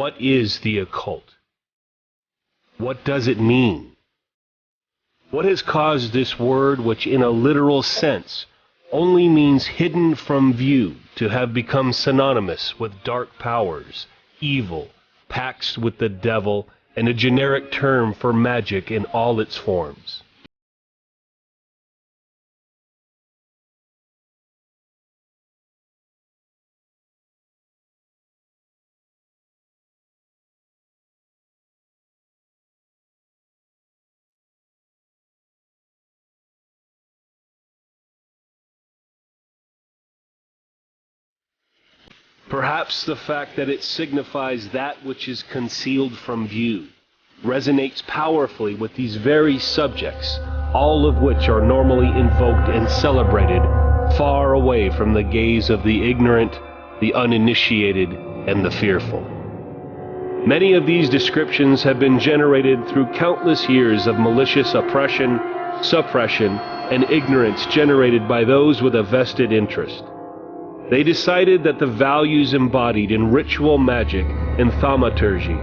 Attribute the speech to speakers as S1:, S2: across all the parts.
S1: What is the occult? What does it mean? What has caused this word, which in a literal sense only means hidden from view, to have become synonymous with dark powers, evil, pacts with the devil, and a generic term for magic in all its forms? Perhaps the fact that it signifies that which is concealed from view resonates powerfully with these very subjects, all of which are normally invoked and celebrated far away from the gaze of the ignorant, the uninitiated, and the fearful. Many of these descriptions have been generated through countless years of malicious oppression, suppression, and ignorance generated by those with a vested interest. They decided that the values embodied in ritual magic and thaumaturgy,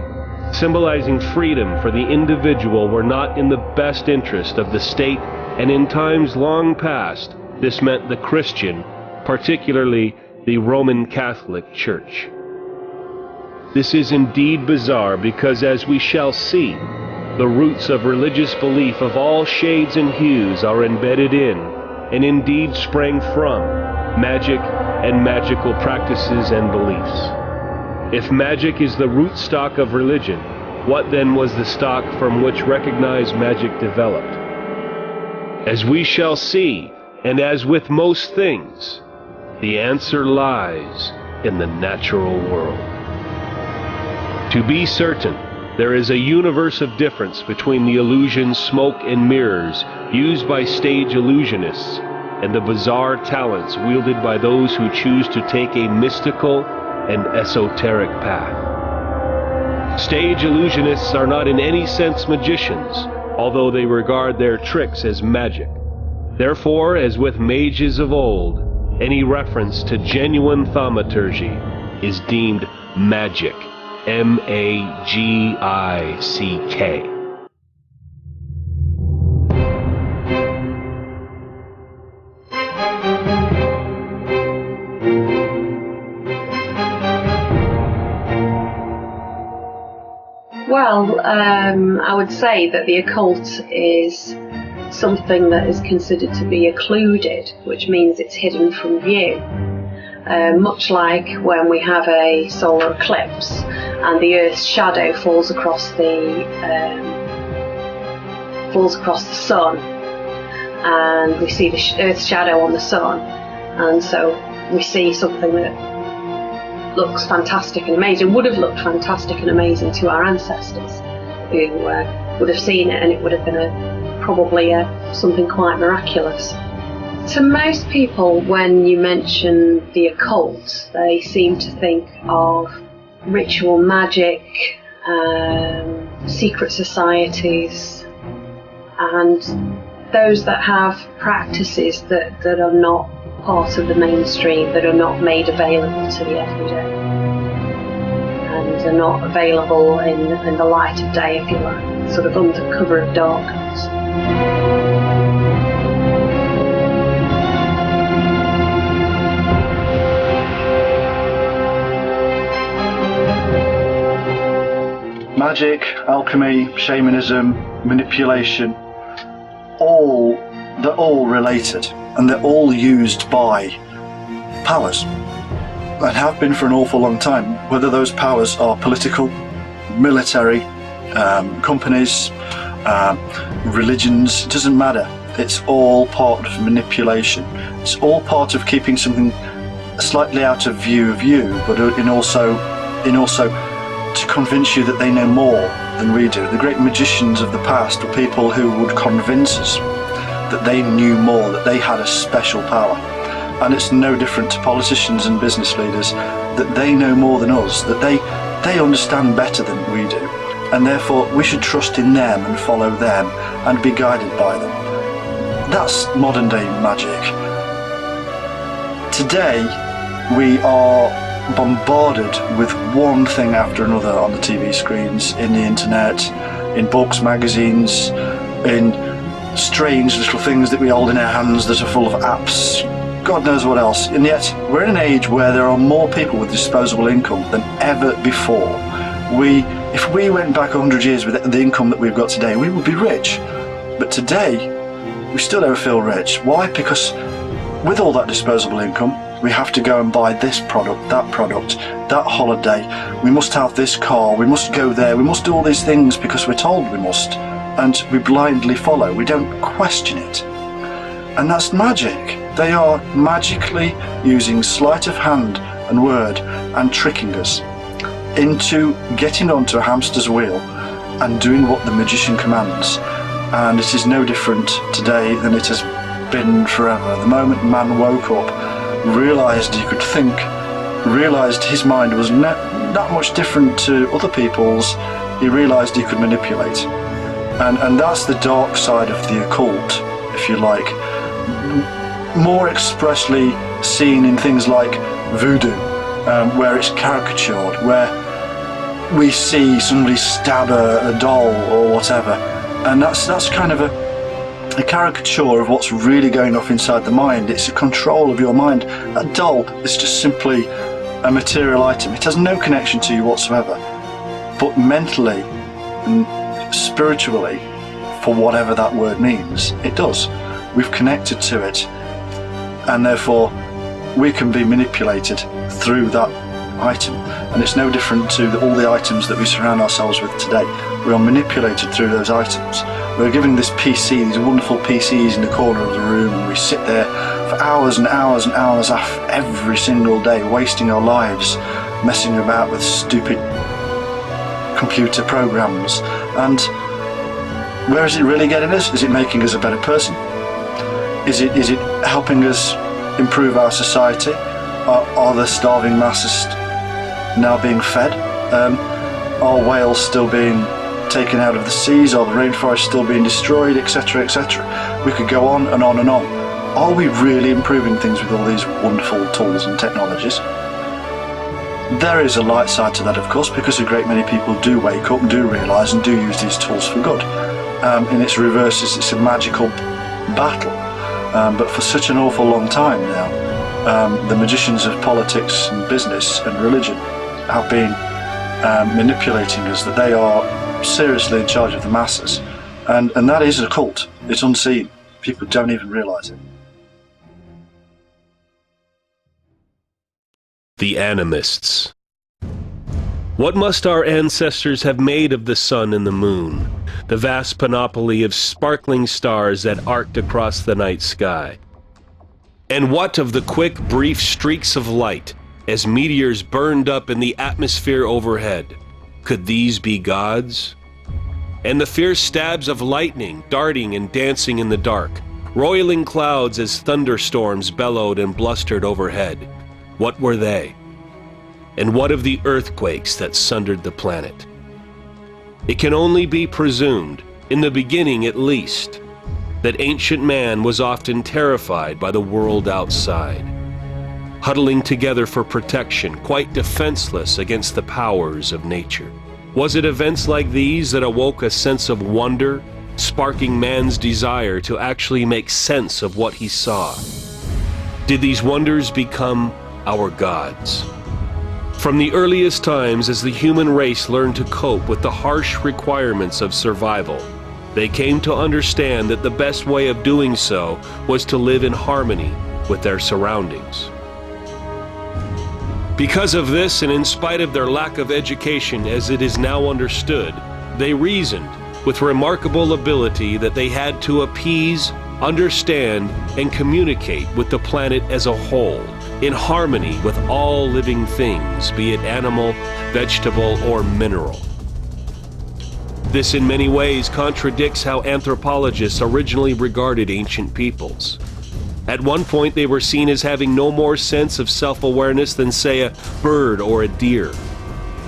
S1: symbolizing freedom for the individual, were not in the best interest of the state, and in times long past, this meant the Christian, particularly the Roman Catholic Church. This is indeed bizarre because, as we shall see, the roots of religious belief of all shades and hues are embedded in, and indeed sprang from, magic and magical practices and beliefs. If magic is the rootstock of religion, what then was the stock from which recognized magic developed? As we shall see, and as with most things, the answer lies in the natural world. To be certain, there is a universe of difference between the illusion, smoke, and mirrors used by stage illusionists and the bizarre talents wielded by those who choose to take a mystical and esoteric path. Stage illusionists are not in any sense magicians, although they regard their tricks as magic. Therefore, as with mages of old, any reference to genuine thaumaturgy is deemed magic. M-A-G-I-C-K.
S2: Well, I would say that the occult is something that is considered to be occluded, which means it's hidden from view. Much like when we have a solar eclipse and the Earth's shadow falls across the sun, and we see the Earth's shadow on the sun, and so we see something that looks fantastic and amazing, would have looked fantastic and amazing to our ancestors, who would have seen it, and it would have been probably something quite miraculous. To most people, when you mention the occult, they seem to think of ritual magic, secret societies, and those that have practices that are not part of the mainstream, that are not made available to the everyday, and are not available in the light of day, if you like, sort of under cover of darkness.
S3: Magic, alchemy, shamanism, manipulation, they're all related, and they're all used by powers, and have been for an awful long time. Whether those powers are political, military, companies, religions, it doesn't matter. It's all part of manipulation. It's all part of keeping something slightly out of view of you, but in also to convince you that they know more than we do. The great magicians of the past were people who would convince us that they knew more, that they had a special power. And it's no different to politicians and business leaders, that they know more than us, that they understand better than we do. And therefore we should trust in them and follow them and be guided by them. That's modern day magic. Today we are bombarded with one thing after another on the TV screens, in the internet, in books, magazines, in strange little things that we hold in our hands that are full of apps, God knows what else. And yet we're in an age where there are more people with disposable income than ever before. If we went back 100 years with the income that we've got today, we would be rich. But today, we still don't feel rich. Why? Because with all that disposable income, we have to go and buy this product, that holiday. We must have this car, we must go there, we must do all these things because we're told we must. And we blindly follow, we don't question it. And that's magic. They are magically using sleight of hand and word and tricking us into getting onto a hamster's wheel and doing what the magician commands. And it is no different today than it has been forever. The moment man woke up, realised he could think, realised his mind was not that much different to other people's, he realised he could manipulate. And that's the dark side of the occult, if you like, more expressly seen in things like voodoo, where it's caricatured, where we see somebody stab a doll or whatever, and that's kind of a caricature of what's really going off inside the mind. It's a control of your mind. That doll is just simply a material item. It has no connection to you whatsoever, but mentally and spiritually, for whatever that word means, it does. We've connected to it, and therefore we can be manipulated through that item. And it's no different to all the items that we surround ourselves with today. We are manipulated through those items. We're given this PC, these wonderful PCs in the corner of the room, and we sit there for hours and hours and hours every single day, wasting our lives messing about with stupid computer programs. And where is it really getting us? Is it making us a better person? Is it helping us improve our society? Are the starving masses now being fed? Are whales still being taken out of the seas? Are the rainforests still being destroyed, etc., etc.? We could go on and on and on. Are we really improving things with all these wonderful tools and technologies? There is a light side to that, of course, because a great many people do wake up and do realise and do use these tools for good. In its reverse, it's a magical battle. But for such an awful long time now, the magicians of politics and business and religion have been manipulating us, that they are seriously in charge of the masses. And that is a cult. It's unseen. People don't even realise it.
S1: The animists. What must our ancestors have made of the sun and the moon, the vast panoply of sparkling stars that arced across the night sky? And what of the quick, brief streaks of light as meteors burned up in the atmosphere overhead? Could these be gods? And the fierce stabs of lightning darting and dancing in the dark, roiling clouds as thunderstorms bellowed and blustered overhead. What were they? And what of the earthquakes that sundered the planet? It can only be presumed, in the beginning at least, that ancient man was often terrified by the world outside, huddling together for protection, quite defenseless against the powers of nature. Was it events like these that awoke a sense of wonder, sparking man's desire to actually make sense of what he saw? Did these wonders become our gods? From the earliest times, as the human race learned to cope with the harsh requirements of survival, they came to understand that the best way of doing so was to live in harmony with their surroundings. Because of this, and in spite of their lack of education as it is now understood, they reasoned with remarkable ability that they had to appease, understand, and communicate with the planet as a whole, in harmony with all living things, be it animal, vegetable, or mineral. This in many ways contradicts how anthropologists originally regarded ancient peoples. At one point they were seen as having no more sense of self-awareness than, say, a bird or a deer.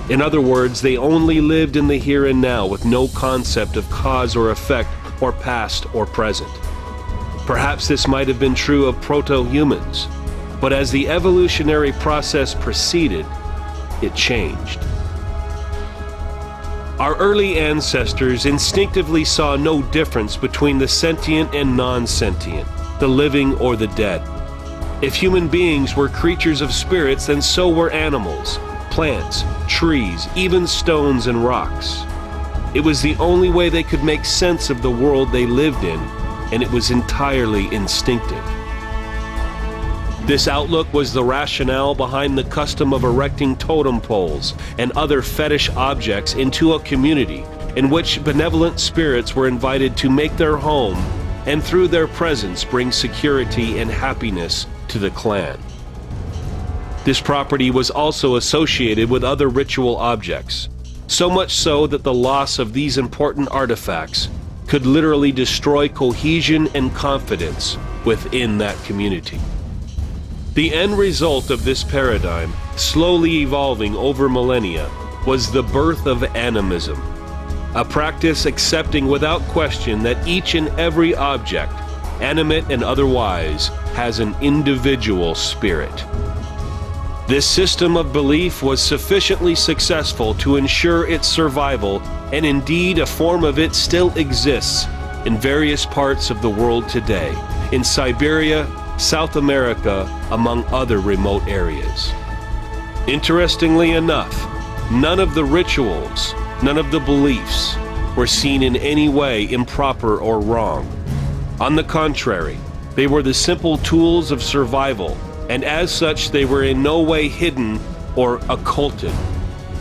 S1: In other words, they only lived in the here and now with no concept of cause or effect, or past or present. Perhaps this might have been true of proto-humans, But as the evolutionary process proceeded, it changed. Our early ancestors instinctively saw no difference between the sentient and non-sentient, the living or the dead. If human beings were creatures of spirits, then so were animals, plants, trees, even stones and rocks. It was the only way they could make sense of the world they lived in, and it was entirely instinctive. This outlook was the rationale behind the custom of erecting totem poles and other fetish objects into a community in which benevolent spirits were invited to make their home and through their presence bring security and happiness to the clan. This property was also associated with other ritual objects, so much so that the loss of these important artifacts could literally destroy cohesion and confidence within that community. The end result of this paradigm, slowly evolving over millennia, was the birth of animism, a practice accepting without question that each and every object, animate and otherwise, has an individual spirit. This system of belief was sufficiently successful to ensure its survival, and indeed a form of it still exists in various parts of the world today, in Siberia, South America, among other remote areas. Interestingly enough, none of the rituals, none of the beliefs were seen in any way improper or wrong. On the contrary, they were the simple tools of survival, and as such they were in no way hidden or occulted.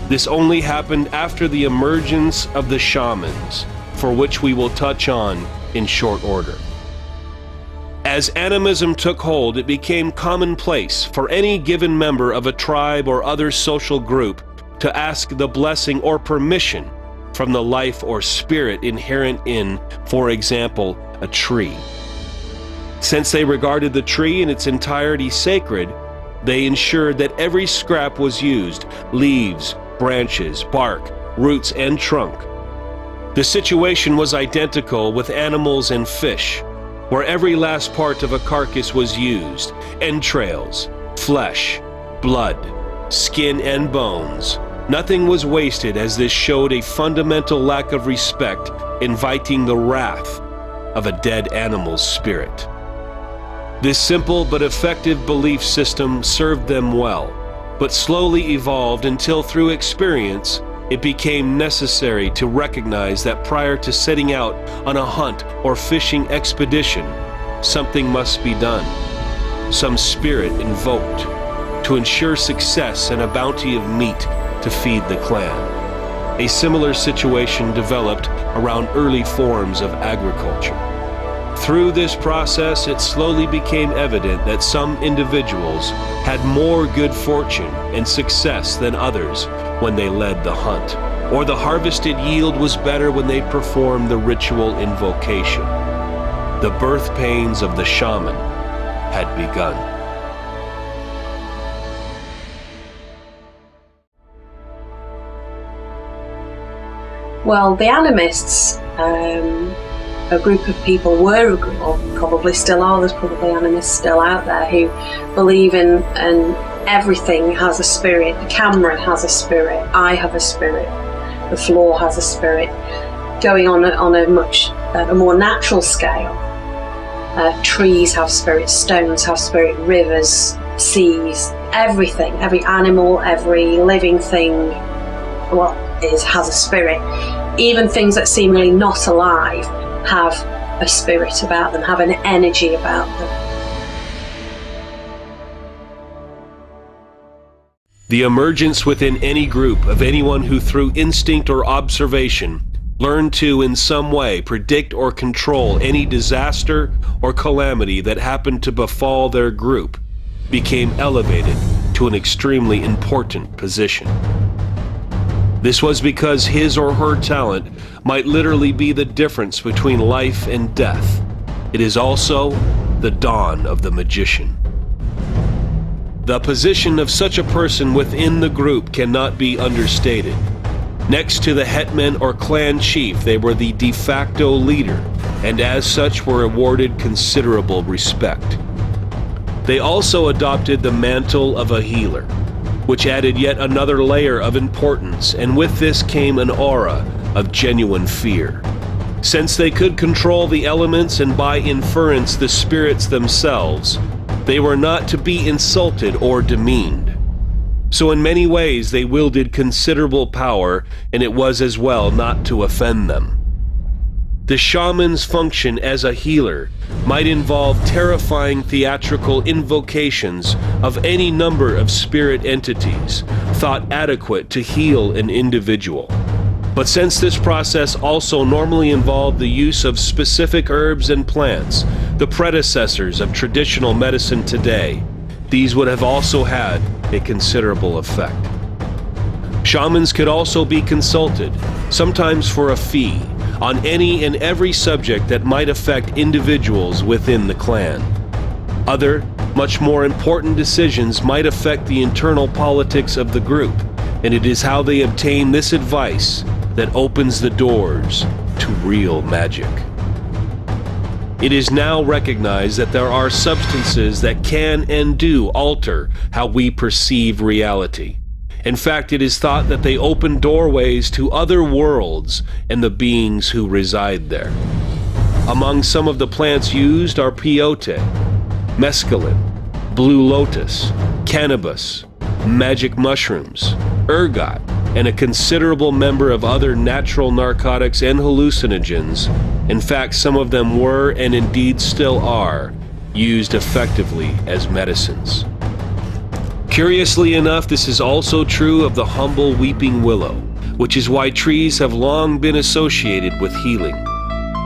S1: This only happened after the emergence of the shamans, for which we will touch on in short order. As animism took hold, it became commonplace for any given member of a tribe or other social group to ask the blessing or permission from the life or spirit inherent in, for example, a tree. Since they regarded the tree in its entirety sacred, they ensured that every scrap was used, leaves, branches, bark, roots, and trunk. The situation was identical with animals and fish, where every last part of a carcass was used, entrails, flesh, blood, skin, and bones. Nothing was wasted, as this showed a fundamental lack of respect, inviting the wrath of a dead animal's spirit. This simple but effective belief system served them well, but slowly evolved until through experience it became necessary to recognize that prior to setting out on a hunt or fishing expedition, something must be done, some spirit invoked, to ensure success and a bounty of meat to feed the clan. A similar situation developed around early forms of agriculture. Through this process, it slowly became evident that some individuals had more good fortune and success than others when they led the hunt, or the harvested yield was better when they performed the ritual invocation. The birth pains of the shaman had begun.
S2: Well, the animists, a group of people or probably still are, there's probably animists still out there who believe in everything has a spirit. The camera has a spirit, I have a spirit, the floor has a spirit. Going on a much more natural scale, trees have spirits, stones have spirit, rivers, seas, everything, every animal, every living thing has a spirit. Even things that seemingly not alive have a spirit about them, have an energy about them.
S1: The emergence within any group of anyone who through instinct or observation learned to in some way predict or control any disaster or calamity that happened to befall their group became elevated to an extremely important position. This was because his or her talent might literally be the difference between life and death. It is also the dawn of the magician. The position of such a person within the group cannot be understated. Next to the hetman or clan chief, they were the de facto leader, and as such were awarded considerable respect. They also adopted the mantle of a healer, which added yet another layer of importance, and with this came an aura of genuine fear. Since they could control the elements and by inference the spirits themselves, they were not to be insulted or demeaned. So in many ways they wielded considerable power, and it was as well not to offend them. The shaman's function as a healer might involve terrifying theatrical invocations of any number of spirit entities thought adequate to heal an individual. But since this process also normally involved the use of specific herbs and plants, the predecessors of traditional medicine today, these would have also had a considerable effect. Shamans could also be consulted, sometimes for a fee, on any and every subject that might affect individuals within the clan. Other, much more important decisions might affect the internal politics of the group, and it is how they obtain this advice that opens the doors to real magic. It is now recognized that there are substances that can and do alter how we perceive reality. In fact, it is thought that they open doorways to other worlds and the beings who reside there. Among some of the plants used are peyote, mescaline, blue lotus, cannabis, magic mushrooms, ergot, and a considerable number of other natural narcotics and hallucinogens. In fact, some of them were, and indeed still are, used effectively as medicines. Curiously enough, this is also true of the humble weeping willow, which is why trees have long been associated with healing.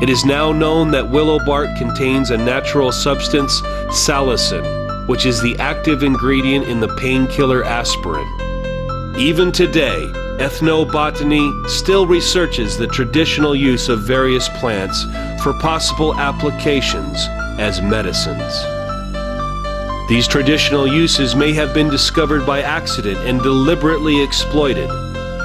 S1: It is now known that willow bark contains a natural substance, salicin, which is the active ingredient in the painkiller aspirin. Even today, ethnobotany still researches the traditional use of various plants for possible applications as medicines. These traditional uses may have been discovered by accident and deliberately exploited,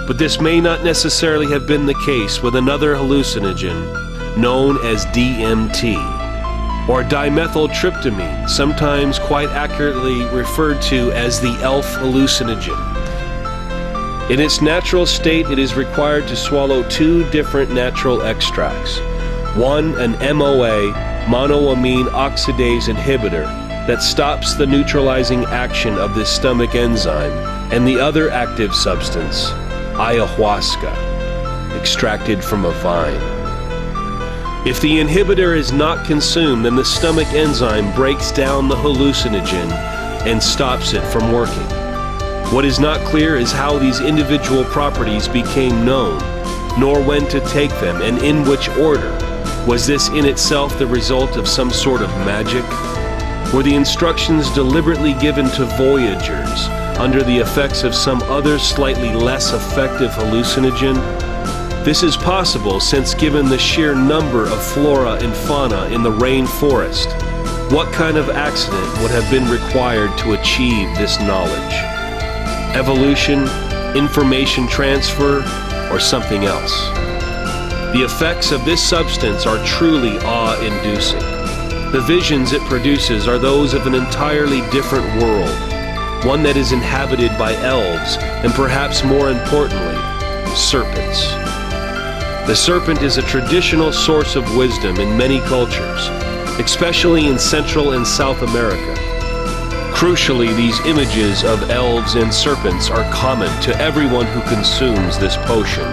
S1: but this may not necessarily have been the case with another hallucinogen known as DMT, or dimethyltryptamine, sometimes quite accurately referred to as the elf hallucinogen. In its natural state, it is required to swallow 2 different natural extracts. One, an MOA, monoamine oxidase inhibitor, that stops the neutralizing action of this stomach enzyme, and the other active substance, ayahuasca, extracted from a vine. If the inhibitor is not consumed, then the stomach enzyme breaks down the hallucinogen and stops it from working. What is not clear is how these individual properties became known, nor when to take them, and in which order. Was this in itself the result of some sort of magic? Were the instructions deliberately given to voyagers under the effects of some other slightly less effective hallucinogen? This is possible since, given the sheer number of flora and fauna in the rainforest, what kind of accident would have been required to achieve this knowledge? Evolution, information transfer, or something else? The effects of this substance are truly awe-inducing. The visions it produces are those of an entirely different world, one that is inhabited by elves, and perhaps more importantly, serpents. The serpent is a traditional source of wisdom in many cultures, especially in Central and South America. Crucially, these images of elves and serpents are common to everyone who consumes this potion.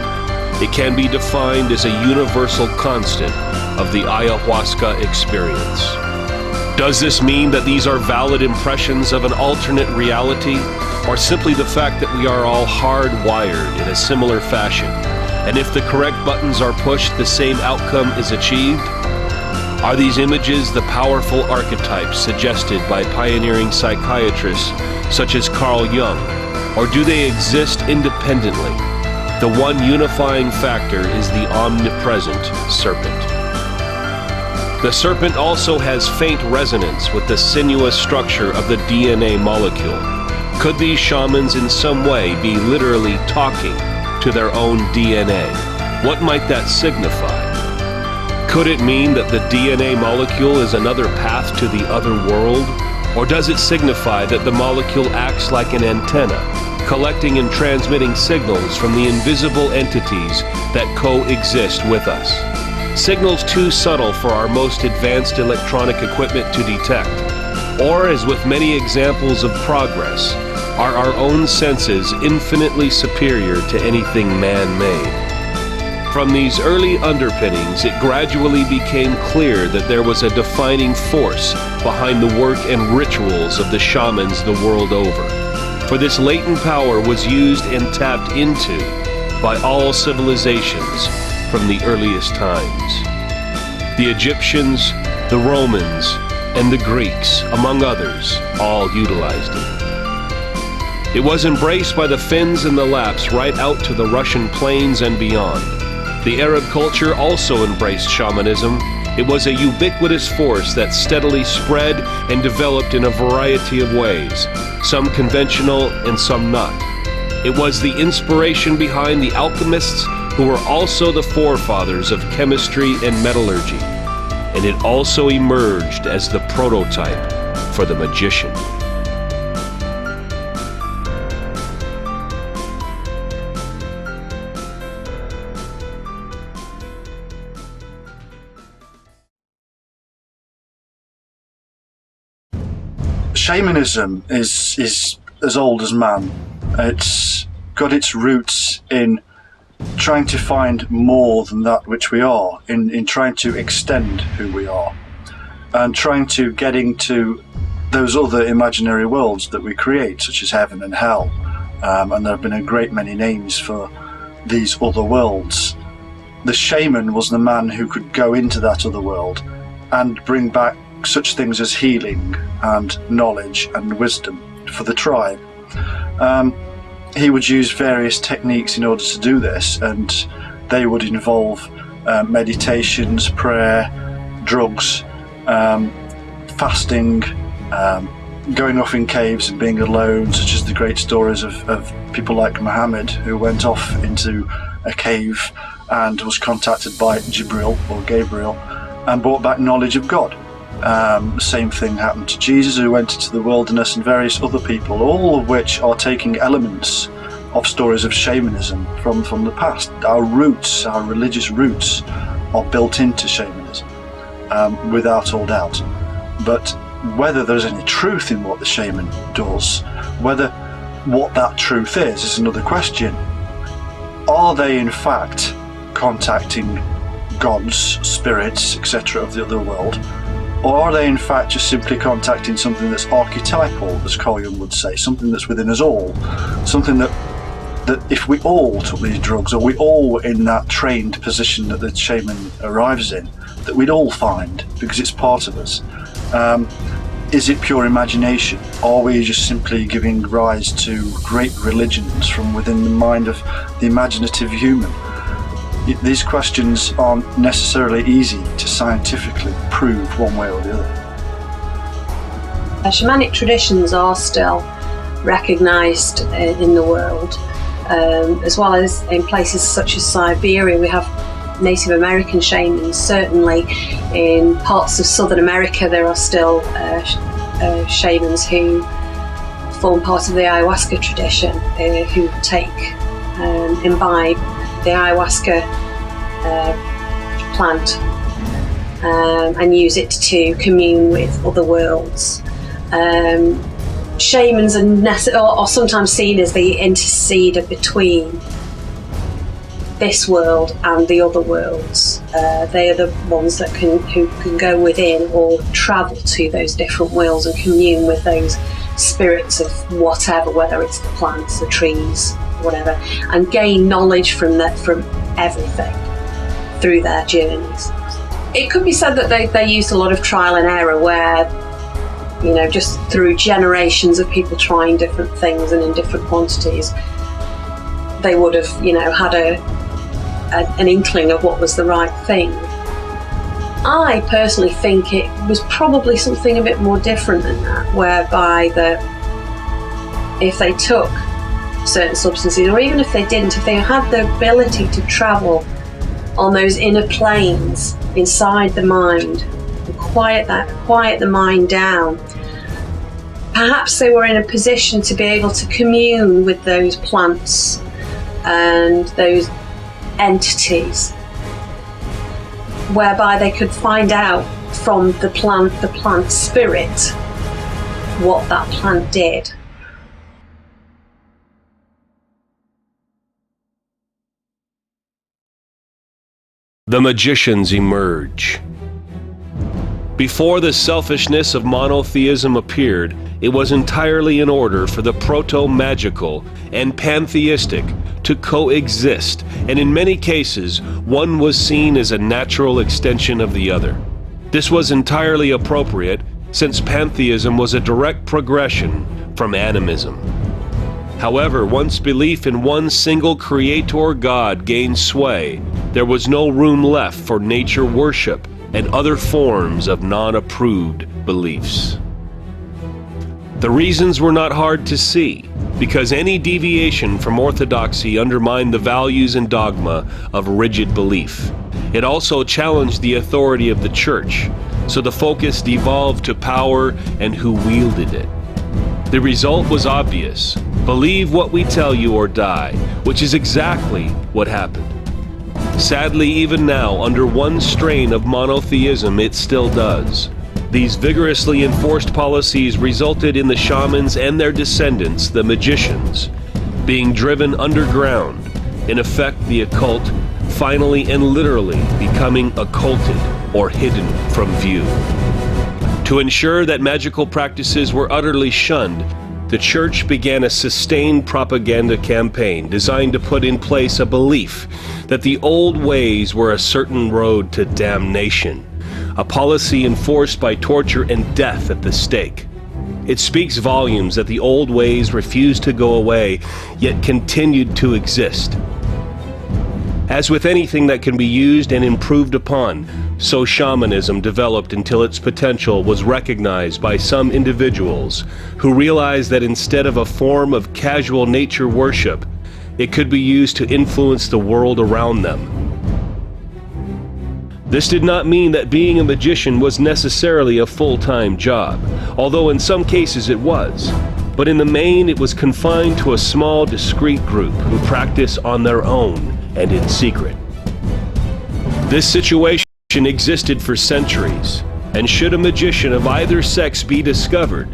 S1: It can be defined as a universal constant of the ayahuasca experience. Does this mean that these are valid impressions of an alternate reality, or simply the fact that we are all hardwired in a similar fashion, and if the correct buttons are pushed, the same outcome is achieved? Are these images the powerful archetypes suggested by pioneering psychiatrists such as Carl Jung, or do they exist independently? The one unifying factor is the omnipresent serpent. The serpent also has faint resonance with the sinuous structure of the DNA molecule. Could these shamans in some way be literally talking to their own DNA? What might that signify? Could it mean that the DNA molecule is another path to the other world, Or does it signify that the molecule acts like an antenna, collecting and transmitting signals from the invisible entities that coexist with us? Signals too subtle for our most advanced electronic equipment to detect? Or, as with many examples of progress, are our own senses infinitely superior to anything man-made? From these early underpinnings, it gradually became clear that there was a defining force behind the work and rituals of the shamans the world over. For this latent power was used and tapped into by all civilizations from the earliest times. The Egyptians, the Romans, and the Greeks, among others, all utilized it. It was embraced by the Finns and the Lapps right out to the Russian plains and beyond. The Arab culture also embraced shamanism. It was a ubiquitous force that steadily spread and developed in a variety of ways, some conventional and some not. It was the inspiration behind the alchemists, who were also the forefathers of chemistry and metallurgy. And it also emerged as the prototype for the magician.
S3: Shamanism is as old as man. It's got its roots in trying to find more than that which we are, in trying to extend who we are, and trying to get into those other imaginary worlds that we create, such as heaven and hell. And there have been a great many names for these other worlds. The shaman was the man who could go into that other world and bring back such things as healing and knowledge and wisdom for the tribe. He would use various techniques in order to do this, and they would involve meditations, prayer, drugs, fasting, going off in caves and being alone, such as the great stories of people like Muhammad, who went off into a cave and was contacted by Jibril or Gabriel and brought back knowledge of God. The same thing happened to Jesus, who went into the wilderness, and various other people, all of which are taking elements of stories of shamanism from the past. Our roots, our religious roots, are built into shamanism, without all doubt. But whether there's any truth in what the shaman does, whether what that truth is another question. Are they in fact contacting gods, spirits, etc. of the other world? Or are they in fact just simply contacting something that's archetypal, as Carl Jung would say, something that's within us all, something that if we all took these drugs, or we all were in that trained position that the shaman arrives in, that we'd all find, because it's part of us. Is it pure imagination? Are we just simply giving rise to great religions from within the mind of the imaginative human? These questions aren't necessarily easy to scientifically prove one way or the other.
S2: Shamanic traditions are still recognised in the world, as well as in places such as Siberia. We have Native American shamans. Certainly in parts of Southern America there are still shamans who form part of the ayahuasca tradition, who imbibe the ayahuasca plant and use it to commune with other worlds. Shamans are sometimes seen as the interceder between this world and the other worlds. They are the ones that who can go within or travel to those different worlds and commune with those spirits of whatever, whether it's the plants, the trees, whatever, and gain knowledge from everything through their journeys. It could be said that they used a lot of trial and error, where, you know, just through generations of people trying different things and in different quantities, they would have, you know, had an inkling of what was the right thing. I personally think it was probably something a bit more different than that, whereby if they took certain substances, or even if they didn't, if they had the ability to travel on those inner planes inside the mind and quiet the mind down, perhaps they were in a position to be able to commune with those plants and those entities, whereby they could find out from the plant spirit, what that plant did.
S1: The magicians emerge. Before the selfishness of monotheism appeared, it was entirely in order for the proto-magical and pantheistic to coexist, and in many cases, one was seen as a natural extension of the other. This was entirely appropriate, since pantheism was a direct progression from animism. However, once belief in one single creator God gained sway, there was no room left for nature worship and other forms of non-approved beliefs. The reasons were not hard to see, because any deviation from orthodoxy undermined the values and dogma of rigid belief. It also challenged the authority of the church, so the focus devolved to power and who wielded it. The result was obvious: believe what we tell you or die, which is exactly what happened. Sadly, even now, under one strain of monotheism, it still does. These vigorously enforced policies resulted in the shamans and their descendants, the magicians, being driven underground, in effect the occult, finally and literally becoming occulted or hidden from view. To ensure that magical practices were utterly shunned, the church began a sustained propaganda campaign designed to put in place a belief that the old ways were a certain road to damnation, a policy enforced by torture and death at the stake. It speaks volumes that the old ways refused to go away, yet continued to exist. As with anything that can be used and improved upon, so shamanism developed until its potential was recognized by some individuals who realized that instead of a form of casual nature worship, it could be used to influence the world around them. This did not mean that being a magician was necessarily a full-time job, although in some cases it was. But in the main, it was confined to a small, discreet group who practice on their own and in secret. This situation existed for centuries, and should a magician of either sex be discovered,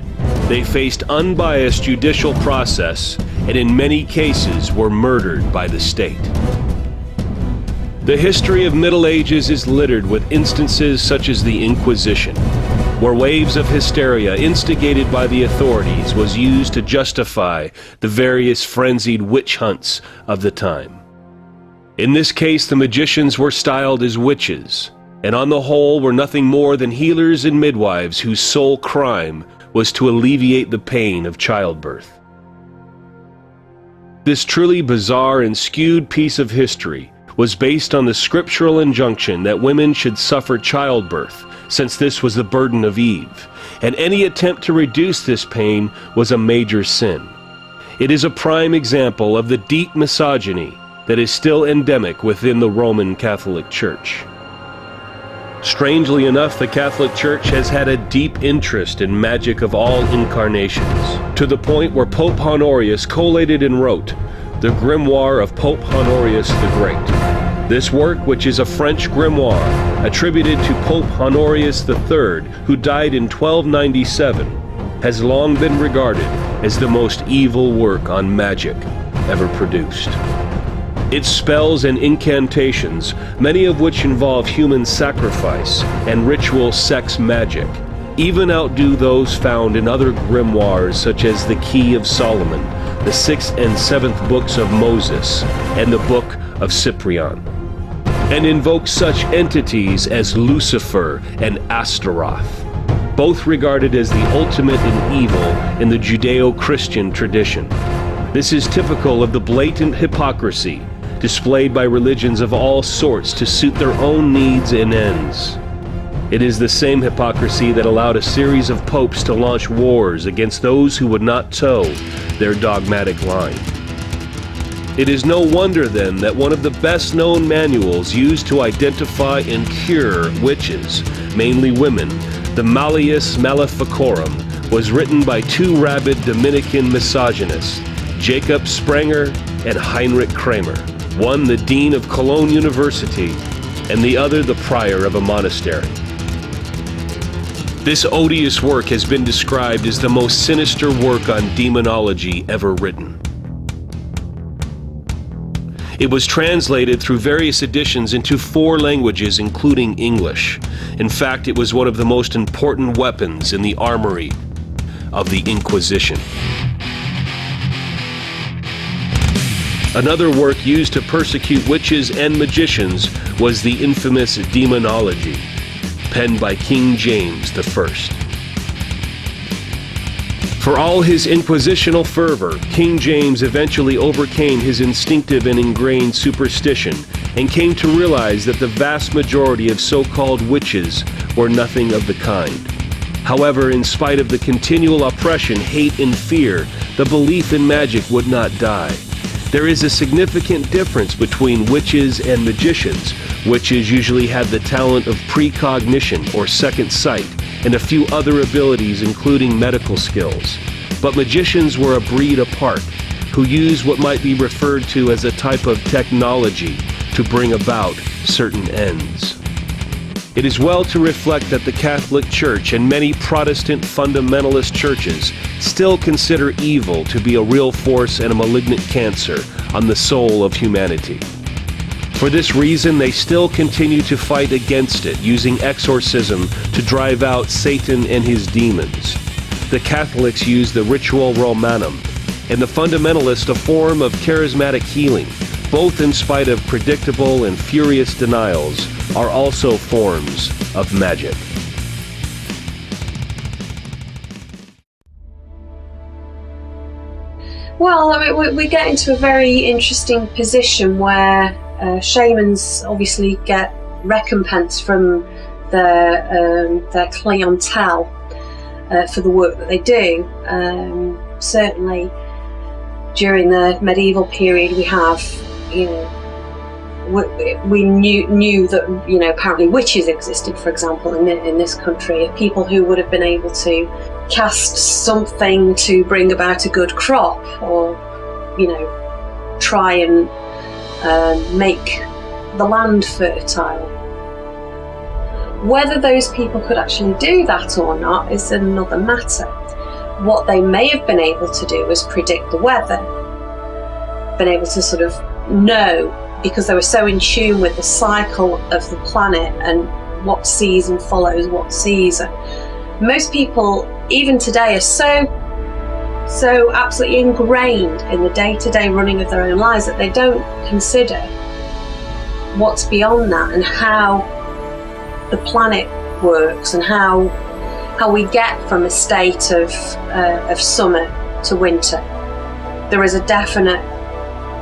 S1: they faced unbiased judicial process and in many cases were murdered by the state. The history of Middle Ages is littered with instances such as the Inquisition, where waves of hysteria instigated by the authorities was used to justify the various frenzied witch hunts of the time. In this case, the magicians were styled as witches, and on the whole were nothing more than healers and midwives whose sole crime was to alleviate the pain of childbirth. This truly bizarre and skewed piece of history was based on the scriptural injunction that women should suffer childbirth, since this was the burden of Eve, and any attempt to reduce this pain was a major sin. It is a prime example of the deep misogyny that is still endemic within the Roman Catholic Church. Strangely enough, the Catholic Church has had a deep interest in magic of all incarnations, to the point where Pope Honorius collated and wrote the Grimoire of Pope Honorius the Great. This work, which is a French grimoire attributed to Pope Honorius III, who died in 1297, has long been regarded as the most evil work on magic ever produced. Its spells and incantations, many of which involve human sacrifice and ritual sex magic, even outdo those found in other grimoires such as the Key of Solomon, the 6th and 7th books of Moses, and the Book of Cyprian, and invoke such entities as Lucifer and Astaroth, both regarded as the ultimate in evil in the Judeo-Christian tradition. This is typical of the blatant hypocrisy displayed by religions of all sorts to suit their own needs and ends. It is the same hypocrisy that allowed a series of popes to launch wars against those who would not toe their dogmatic line. It is no wonder then that one of the best known manuals used to identify and cure witches, mainly women, the Malleus Maleficorum, was written by two rabid Dominican misogynists, Jacob Sprenger and Heinrich Kramer, one the dean of Cologne University and the other the prior of a monastery. This odious work has been described as the most sinister work on demonology ever written. It was translated through various editions into 4 languages, including English. In fact, it was one of the most important weapons in the armory of the Inquisition. Another work used to persecute witches and magicians was the infamous Demonology, penned by King James I. For all his inquisitional fervor, King James eventually overcame his instinctive and ingrained superstition and came to realize that the vast majority of so-called witches were nothing of the kind. However, in spite of the continual oppression, hate, and fear, the belief in magic would not die. There is a significant difference between witches and magicians. Witches usually had the talent of precognition or second sight, and a few other abilities including medical skills. But magicians were a breed apart, who used what might be referred to as a type of technology to bring about certain ends. It is well to reflect that the Catholic Church and many Protestant fundamentalist churches still consider evil to be a real force and a malignant cancer on the soul of humanity. For this reason, they still continue to fight against it, using exorcism to drive out Satan and his demons. The Catholics use the ritual Romanum, and the fundamentalists a form of charismatic healing. Both, in spite of predictable and furious denials, are also forms of magic.
S2: Well, I mean, we get into a very interesting position where shamans obviously get recompense from their clientele for the work that they do. Certainly, during the medieval period, we have, we knew that, apparently witches existed, for example, in this country, people who would have been able to cast something to bring about a good crop, or, try and make the land fertile. Whether those people could actually do that or not is another matter. What they may have been able to do was predict the weather, been able to sort of know, because they were so in tune with the cycle of the planet and what season follows what season. Most people, even today, are so absolutely ingrained in the day-to-day running of their own lives that they don't consider what's beyond that and how the planet works and how we get from a state of summer to winter. There is a definite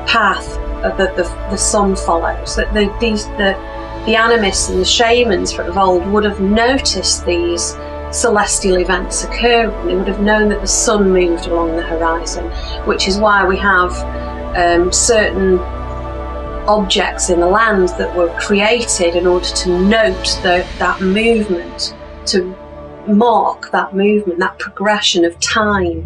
S2: path that the sun follows. That the animists and the shamans of old would have noticed these celestial events occurring. They would have known that the sun moved along the horizon, which is why we have certain objects in the land that were created in order to note that movement, to mark that movement, that progression of time.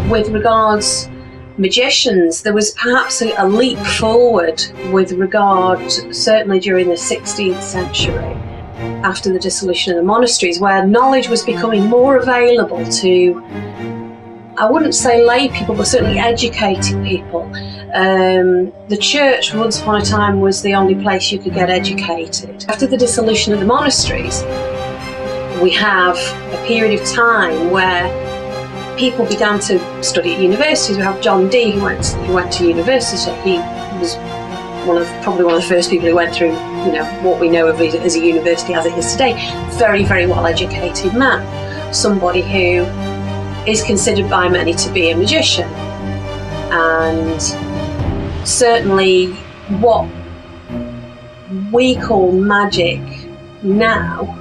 S2: With regards magicians, there was perhaps a leap forward with regard, certainly during the 16th century, after the dissolution of the monasteries, where knowledge was becoming more available to, I wouldn't say lay people, but certainly educated people. The church, once upon a time, was the only place you could get educated. After the dissolution of the monasteries, we have a period of time where people began to study at universities. We have John Dee, who went to university. He was probably one of the first people who went through, what we know of as a university as it is today. Very, very well educated man. Somebody who is considered by many to be a magician. And certainly what we call magic now,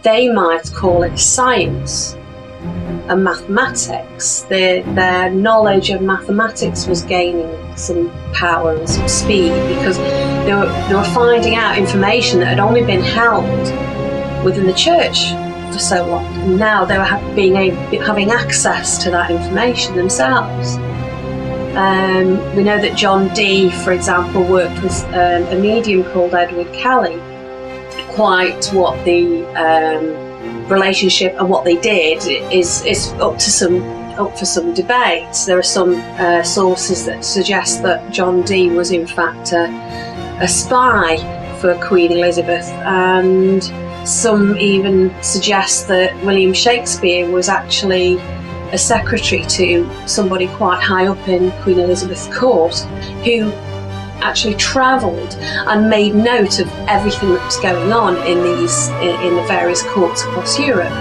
S2: they might call it science and mathematics. Their knowledge of mathematics was gaining some power and some speed, because they were finding out information that had only been held within the church for so long, and now they were having access to that information themselves. We know that John Dee, for example, worked with a medium called Edward Kelly. Quite what the relationship and what they did is up for some debate. There are some sources that suggest that John Dee was in fact a spy for Queen Elizabeth, and some even suggest that William Shakespeare was actually a secretary to somebody quite high up in Queen Elizabeth's court, who actually travelled and made note of everything that was going on in the various courts across Europe,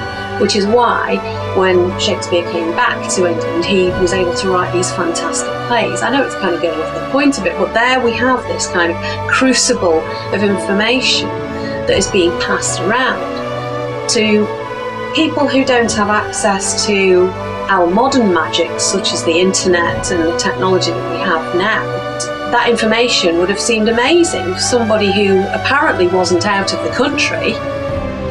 S2: which is why when Shakespeare came back to England he was able to write these fantastic plays. I know it's kind of going off the point a bit, but there we have this kind of crucible of information that is being passed around to people who don't have access to our modern magic, such as the internet and the technology that we have now. That information would have seemed amazing if somebody who apparently wasn't out of the country,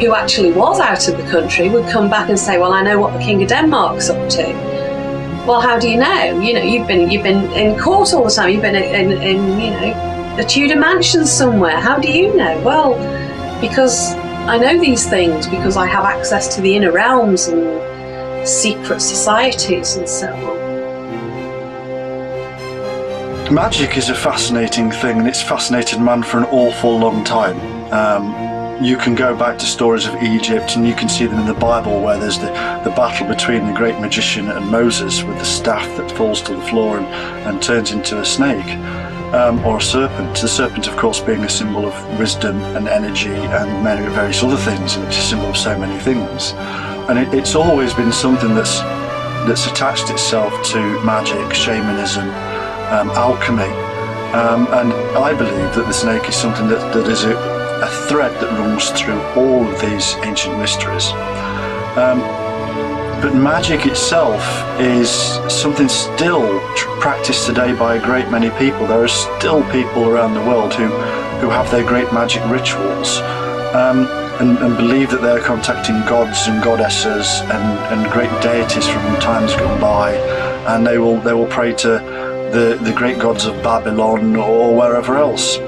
S2: who actually was out of the country, would come back and say, well, I know what the King of Denmark's up to. Well, how do you know? You know, you've been in court all the time, you've been in the Tudor mansion somewhere. How do you know? Well, because I know these things, because I have access to the inner realms and secret societies and so on.
S3: Magic is a fascinating thing, and it's fascinated man for an awful long time. You can go back to stories of Egypt, and you can see them in the Bible, where there's the battle between the great magician and Moses with the staff that falls to the floor and turns into a snake, or a serpent. The serpent, of course, being a symbol of wisdom and energy and many various other things, and it's a symbol of so many things. And it's always been something that's attached itself to magic, shamanism, alchemy, and I believe that the snake is something that is a thread that runs through all of these ancient mysteries. But magic itself is something still practiced today by a great many people. There are still people around the world who have their great magic rituals, and believe that they're contacting gods and goddesses and great deities from times gone by, and they will pray to the great gods of Babylon or wherever else.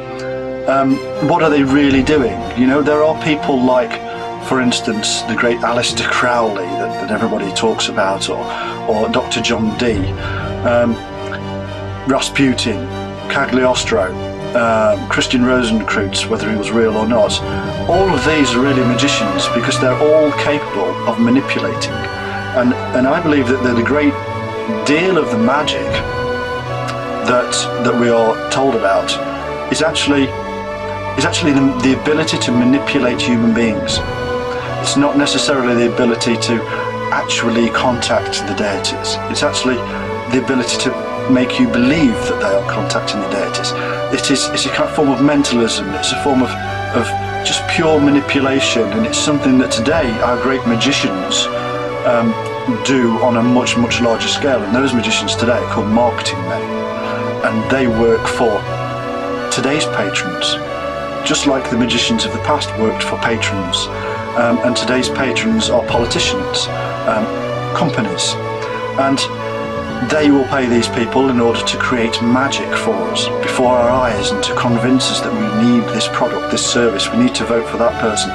S3: What are they really doing? You know, there are people like, for instance, the great Aleister Crowley that everybody talks about, or Dr. John Dee, Rasputin, Cagliostro, Christian Rosenkreutz, whether he was real or not. All of these are really magicians because they're all capable of manipulating. And I believe that the great deal of the magic that we are told about is actually the ability to manipulate human beings. It's not necessarily the ability to actually contact the deities. It's actually the ability to make you believe that they are contacting the deities. It's a kind of form of mentalism. It's a form of just pure manipulation, and it's something that today our great magicians do on a much, much larger scale. And those magicians today are called marketing men, and they work for today's patrons, just like the magicians of the past worked for patrons. And today's patrons are politicians, companies, and they will pay these people in order to create magic for us before our eyes and to convince us that we need this product, this service, we need to vote for that person.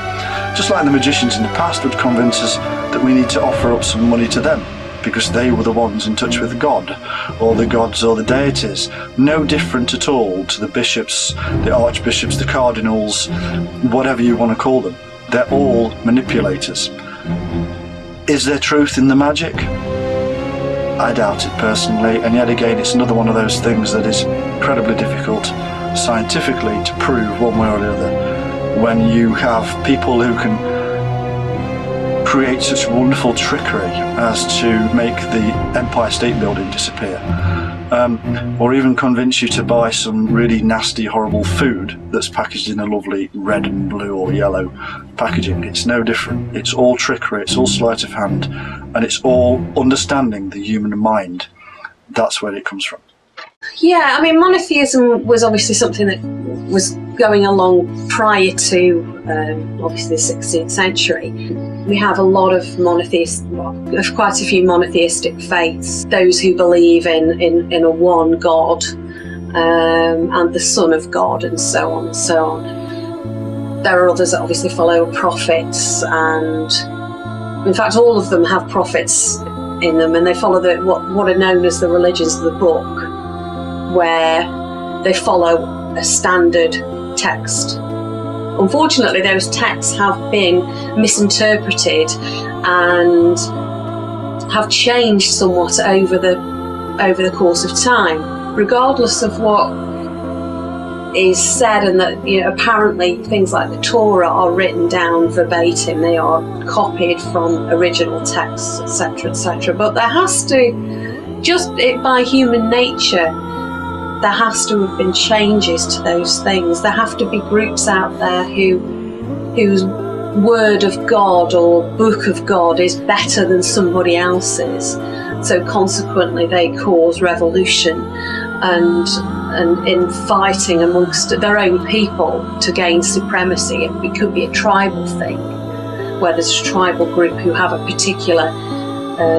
S3: Just like the magicians in the past would convince us that we need to offer up some money to them because they were the ones in touch with God, or the gods, or the deities. No different at all to the bishops, the archbishops, the cardinals, whatever you want to call them. They're all manipulators. Is there truth in the magic? I doubt it personally, and yet again it's another one of those things that is incredibly difficult scientifically to prove one way or the other, when you have people who can create such wonderful trickery as to make the Empire State Building disappear, or even convince you to buy some really nasty, horrible food that's packaged in a lovely red and blue or yellow packaging. It's no different. It's all trickery, it's all sleight of hand, and it's all understanding the human mind. That's where it comes from.
S2: Yeah, I mean, monotheism was obviously something that was going along prior to obviously the 16th century, we have a lot of quite a few monotheistic faiths. Those who believe in a one God and the Son of God, and so on and so on. There are others that obviously follow prophets, and in fact all of them have prophets in them, and they follow what are known as the religions of the book, where they follow a standard text. Unfortunately, those texts have been misinterpreted and have changed somewhat over the course of time, regardless of what is said, and that, you know, apparently things like the Torah are written down verbatim, they are copied from original texts, etc., etc. But there has to, just by human nature, there has to have been changes to those things. There have to be groups out there whose word of God or book of God is better than somebody else's. So consequently they cause revolution and in fighting amongst their own people to gain supremacy. It could be a tribal thing, where there's a tribal group who have a particular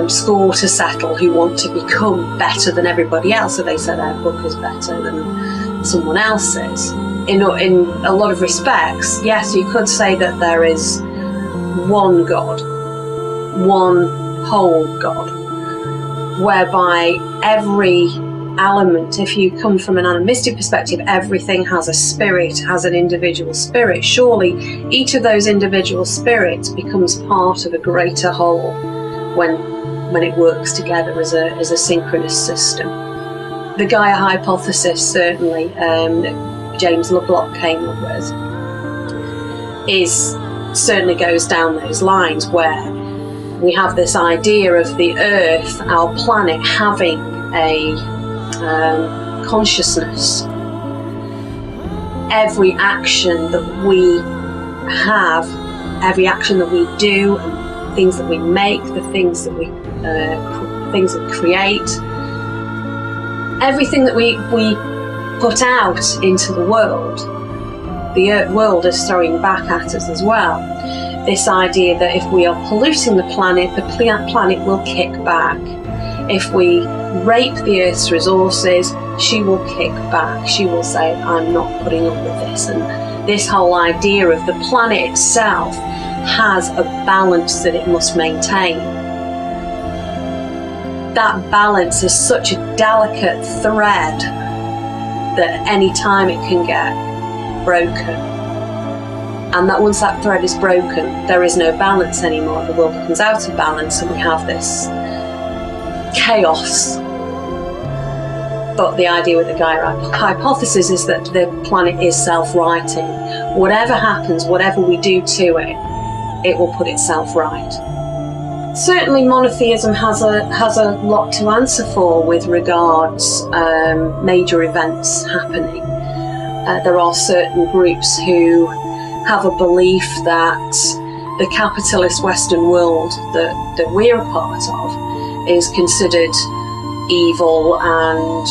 S2: score to settle, who want to become better than everybody else, so they say their book is better than someone else's. In a lot of respects, yes, you could say that there is one God, one whole God, whereby every element, if you come from an animistic perspective, everything has a spirit, has an individual spirit. Surely each of those individual spirits becomes part of a greater whole when it works together as a synchronous system. The Gaia hypothesis, certainly, that James Lovelock came up with, certainly goes down those lines, where we have this idea of the Earth, our planet, having a consciousness. Every action that we have, every action that we do, things that we make, the things that we create, everything that we put out into the world, the world is throwing back at us as well. This idea that if we are polluting the planet will kick back. If we rape the Earth's resources, she will kick back. She will say, I'm not putting up with this. And this whole idea of the planet itself has a balance that it must maintain. That balance is such a delicate thread that any time it can get broken. And that once that thread is broken, there is no balance anymore. The world comes out of balance and we have this chaos. But the idea with the Gaia hypothesis is that the planet is self-righting. Whatever happens, whatever we do to it, it will put itself right. Certainly monotheism has a lot to answer for with regards major events happening. There are certain groups who have a belief that the capitalist Western world that we're a part of is considered evil and,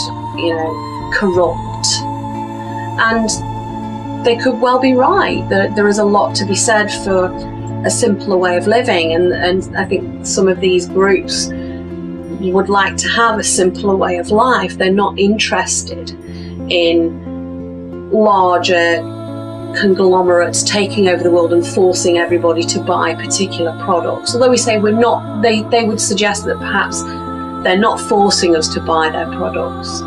S2: corrupt. And they could well be right. There is a lot to be said for a simpler way of living, and I think some of these groups would like to have a simpler way of life. They're not interested in larger conglomerates taking over the world and forcing everybody to buy particular products. Although we say we're not, they would suggest that perhaps they're not forcing us to buy their products.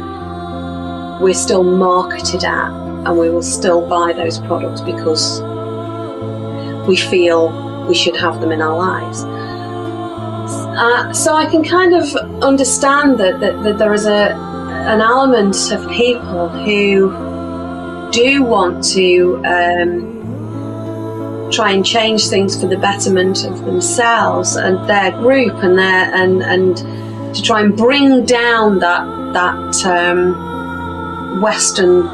S2: We're still marketed at, and we will still buy those products because we feel we should have them in our lives. So I can kind of understand that there is an element of people who do want to try and change things for the betterment of themselves and their group, and to try and bring down that Western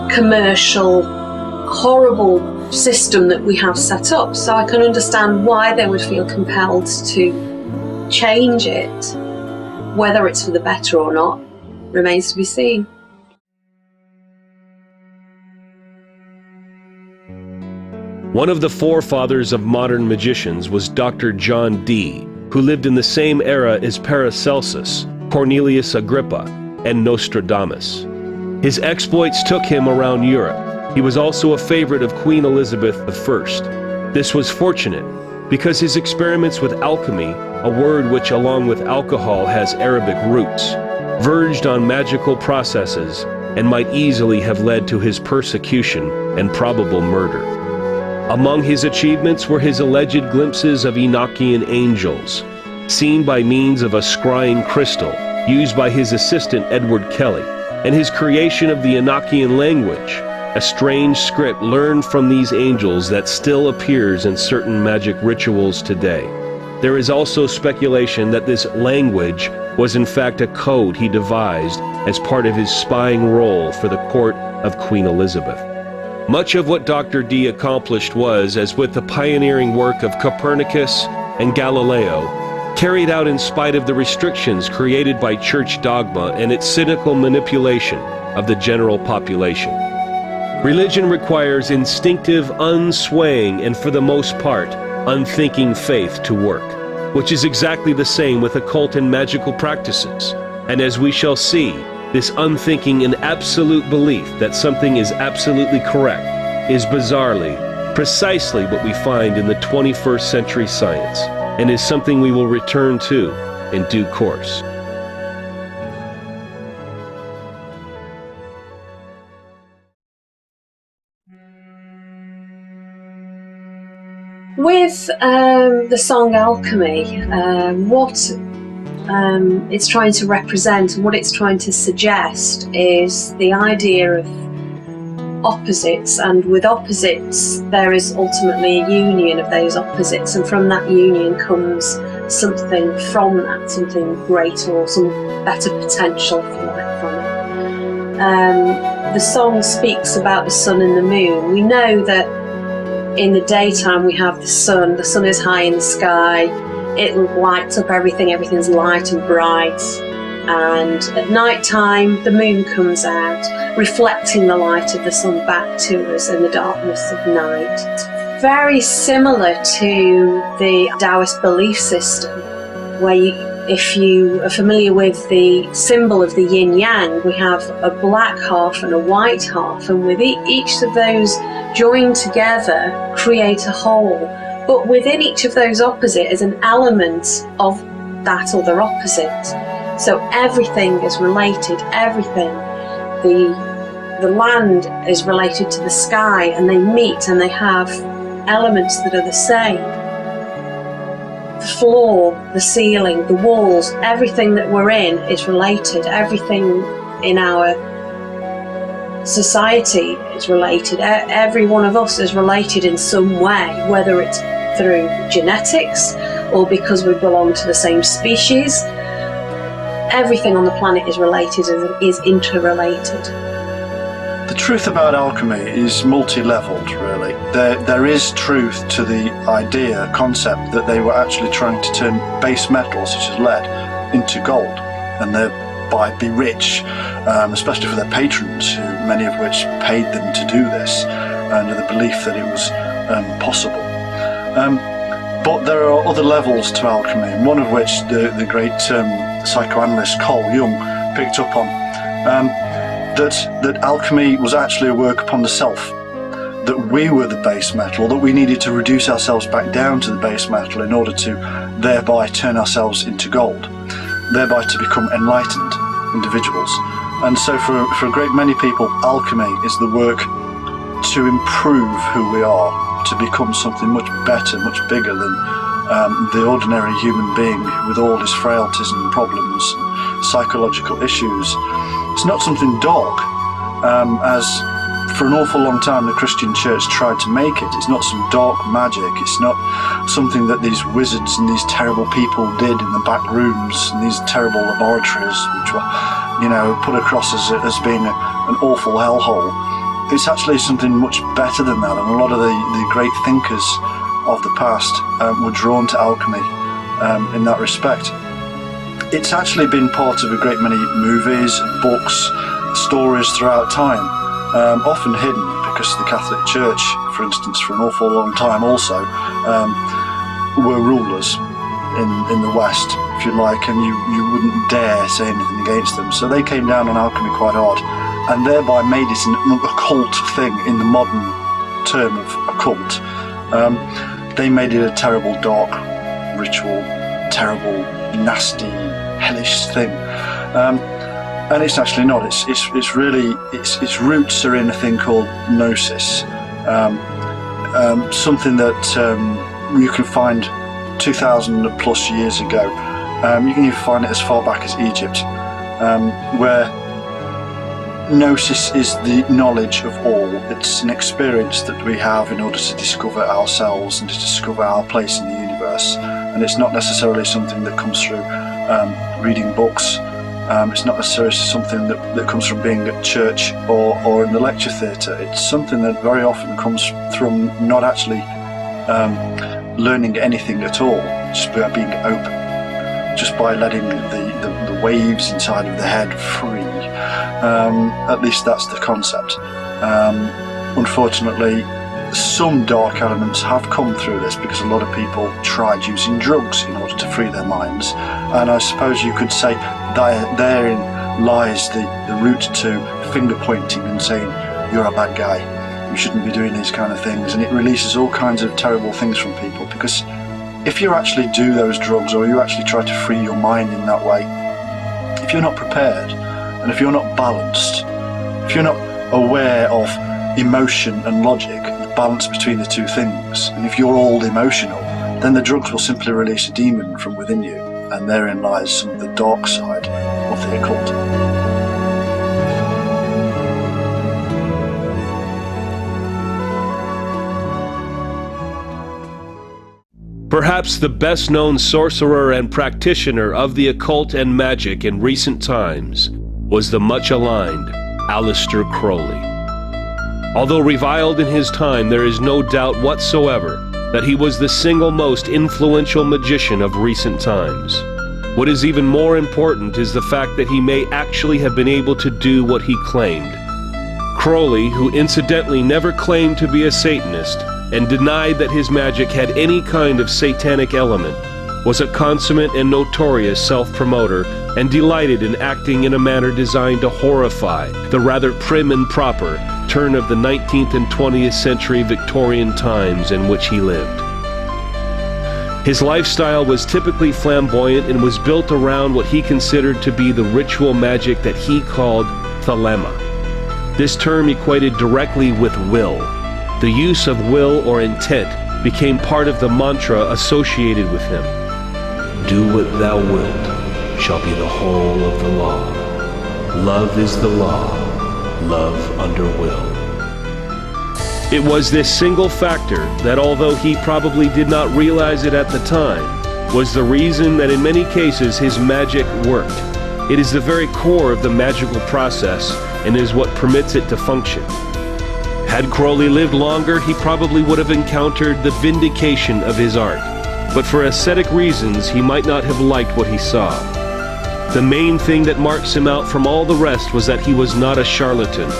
S2: commercial horrible system that we have set up. So I can understand why they would feel compelled to change it. Whether it's for the better or not remains to be seen.
S1: One of the forefathers of modern magicians was Dr. John Dee, who lived in the same era as Paracelsus, Cornelius Agrippa, and Nostradamus. His exploits took him around Europe. He was also a favorite of Queen Elizabeth I. This was fortunate, because his experiments with alchemy, a word which along with alcohol has Arabic roots, verged on magical processes and might easily have led to his persecution and probable murder. Among his achievements were his alleged glimpses of Enochian angels, seen by means of a scrying crystal used by his assistant Edward Kelly, and his creation of the Enochian language, a strange script learned from these angels that still appears in certain magic rituals today. There is also speculation that this language was in fact a code he devised as part of his spying role for the court of Queen Elizabeth. Much of what Dr. Dee accomplished was, as with the pioneering work of Copernicus and Galileo, carried out in spite of the restrictions created by church dogma and its cynical manipulation of the general population. Religion requires instinctive, unswaying, and for the most part, unthinking faith to work, which is exactly the same with occult and magical practices. And as we shall see, this unthinking and absolute belief that something is absolutely correct is bizarrely, precisely what we find in the 21st century science, and is something we will return to in due course.
S2: With the song Alchemy, what it's trying to represent and what it's trying to suggest is the idea of opposites, and with opposites there is ultimately a union of those opposites, and from that union comes something from that, something greater or some better potential from it. The song speaks about the sun and the moon. We know that in the daytime we have the sun is high in the sky, it lights up everything, everything's light and bright, and at night time the moon comes out, reflecting the light of the sun back to us in the darkness of night. It's very similar to the Taoist belief system, where if you are familiar with the symbol of the yin-yang, we have a black half and a white half, and with each of those joined together create a whole. But within each of those opposite is an element of that other opposite. So everything is related, everything. The land is related to the sky, and they meet and they have elements that are the same. The floor, the ceiling, the walls, everything that we're in is related. Everything in our society is related. Every one of us is related in some way, whether it's through genetics or because we belong to the same species. Everything on the planet is related and is interrelated.
S3: The truth about alchemy is multi-leveled, really. There is truth to the concept that they were actually trying to turn base metals such as lead into gold and thereby be rich, especially for their patrons, many of which paid them to do this under the belief that it was possible. But there are other levels to alchemy, and one of which the great psychoanalyst Carl Jung picked up on, that alchemy was actually a work upon the self, that we were the base metal, that we needed to reduce ourselves back down to the base metal in order to thereby turn ourselves into gold, thereby to become enlightened individuals. And so for a great many people, alchemy is the work to improve who we are, to become something much better, much bigger than the ordinary human being with all his frailties and problems and psychological issues. It's not something dark, as for an awful long time the Christian church tried to make it. It's not some dark magic, it's not something that these wizards and these terrible people did in the back rooms and these terrible laboratories which were, put across as being an awful hellhole. It's actually something much better than that, and a lot of the great thinkers of the past were drawn to alchemy in that respect. It's actually been part of a great many movies, books, stories throughout time, often hidden because the Catholic Church for instance, for an awful long time also, were rulers in the West, if you like, and you wouldn't dare say anything against them. So they came down on alchemy quite hard, and thereby made it an occult thing in the modern term of occult. They made it a terrible, dark ritual, terrible, nasty, hellish thing. And it's actually not. It's really its roots are in a thing called gnosis, something that you can find 2,000 plus years ago. You can even find it as far back as Egypt, where gnosis is the knowledge of all. It's an experience that we have in order to discover ourselves and to discover our place in the universe. And it's not necessarily something that comes through reading books. It's not necessarily something that comes from being at church or in the lecture theatre. It's something that very often comes from not actually learning anything at all, just by being open, just by letting the waves inside of the head free. At least that's the concept. Unfortunately, some dark elements have come through this because a lot of people tried using drugs in order to free their minds, and I suppose you could say that therein lies the route to finger pointing and saying you're a bad guy, you shouldn't be doing these kind of things, and it releases all kinds of terrible things from people. Because if you actually do those drugs, or you actually try to free your mind in that way, if you're not prepared, and if you're not balanced, if you're not aware of emotion and logic, the balance between the two things, and if you're all emotional, then the drugs will simply release a demon from within you, and therein lies some of the dark side of the occult.
S1: Perhaps the best-known sorcerer and practitioner of the occult and magic in recent times was the much-aligned Aleister Crowley. Although reviled in his time, there is no doubt whatsoever that he was the single most influential magician of recent times. What is even more important is the fact that he may actually have been able to do what he claimed. Crowley, who incidentally never claimed to be a Satanist and denied that his magic had any kind of satanic element, was a consummate and notorious self-promoter and delighted in acting in a manner designed to horrify the rather prim and proper turn of the 19th and 20th century Victorian times in which he lived. His lifestyle was typically flamboyant and was built around what he considered to be the ritual magic that he called thelema. This term equated directly with will. The use of will or intent became part of the mantra associated with him. Do what thou wilt shall be the whole of the law. Love is the law, love under will. It was this single factor that, although he probably did not realize it at the time, was the reason that in many cases his magic worked. It is the very core of the magical process and is what permits it to function. Had Crowley lived longer, he probably would have encountered the vindication of his art. But for ascetic reasons, he might not have liked what he saw. The main thing that marks him out from all the rest was that he was not a charlatan.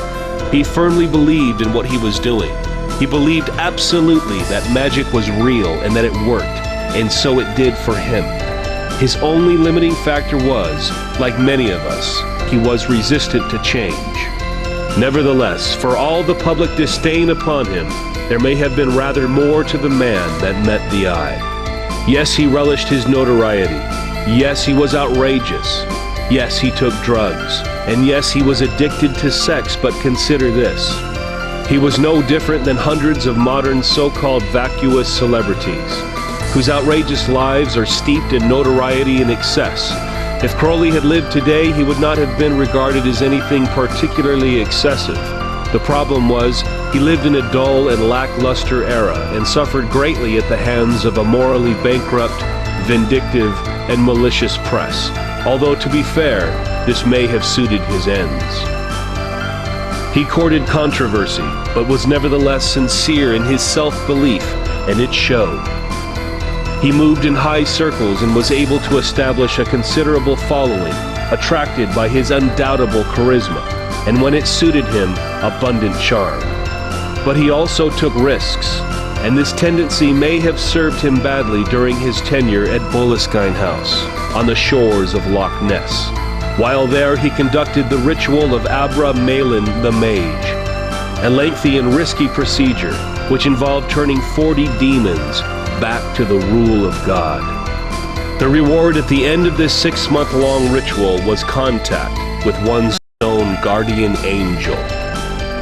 S1: He firmly believed in what he was doing. He believed absolutely that magic was real and that it worked, and so it did for him. His only limiting factor was, like many of us, he was resistant to change. Nevertheless, for all the public disdain upon him, there may have been rather more to the man that met the eye. Yes, he relished his notoriety. Yes, he was outrageous. Yes, he took drugs. And yes, he was addicted to sex, but consider this. He was no different than hundreds of modern so-called vacuous celebrities, whose outrageous lives are steeped in notoriety and excess. If Crowley had lived today, he would not have been regarded as anything particularly excessive. The problem was, he lived in a dull and lackluster era and suffered greatly at the hands of a morally bankrupt, vindictive, and malicious press. Although, to be fair, this may have suited his ends. He courted controversy, but was nevertheless sincere in his self-belief, and it showed. He moved in high circles and was able to establish a considerable following, attracted by his undoubtable charisma, and when it suited him, abundant charm. But he also took risks, and this tendency may have served him badly during his tenure at Boleskine House, on the shores of Loch Ness. While there, he conducted the ritual of Abra Malin the Mage, a lengthy and risky procedure which involved turning 40 demons back to the rule of God. The reward at the end of this 6-month-long ritual was contact with one's own guardian angel.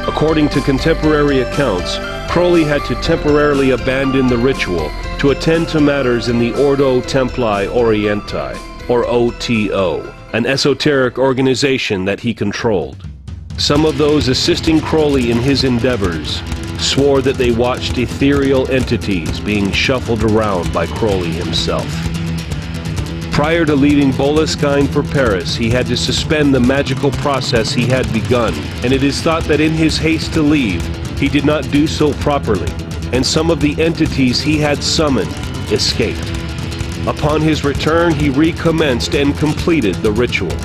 S1: According to contemporary accounts, Crowley had to temporarily abandon the ritual to attend to matters in the Ordo Templi Orientii, or OTO, an esoteric organization that he controlled. Some of those assisting Crowley in his endeavors swore that they watched ethereal entities being shuffled around by Crowley himself. Prior to leaving Boleskine for Paris, he had to suspend the magical process he had begun, and it is thought that in his haste to leave, he did not do so properly, and some of the entities he had summoned escaped. Upon his return, he recommenced and completed the ritual.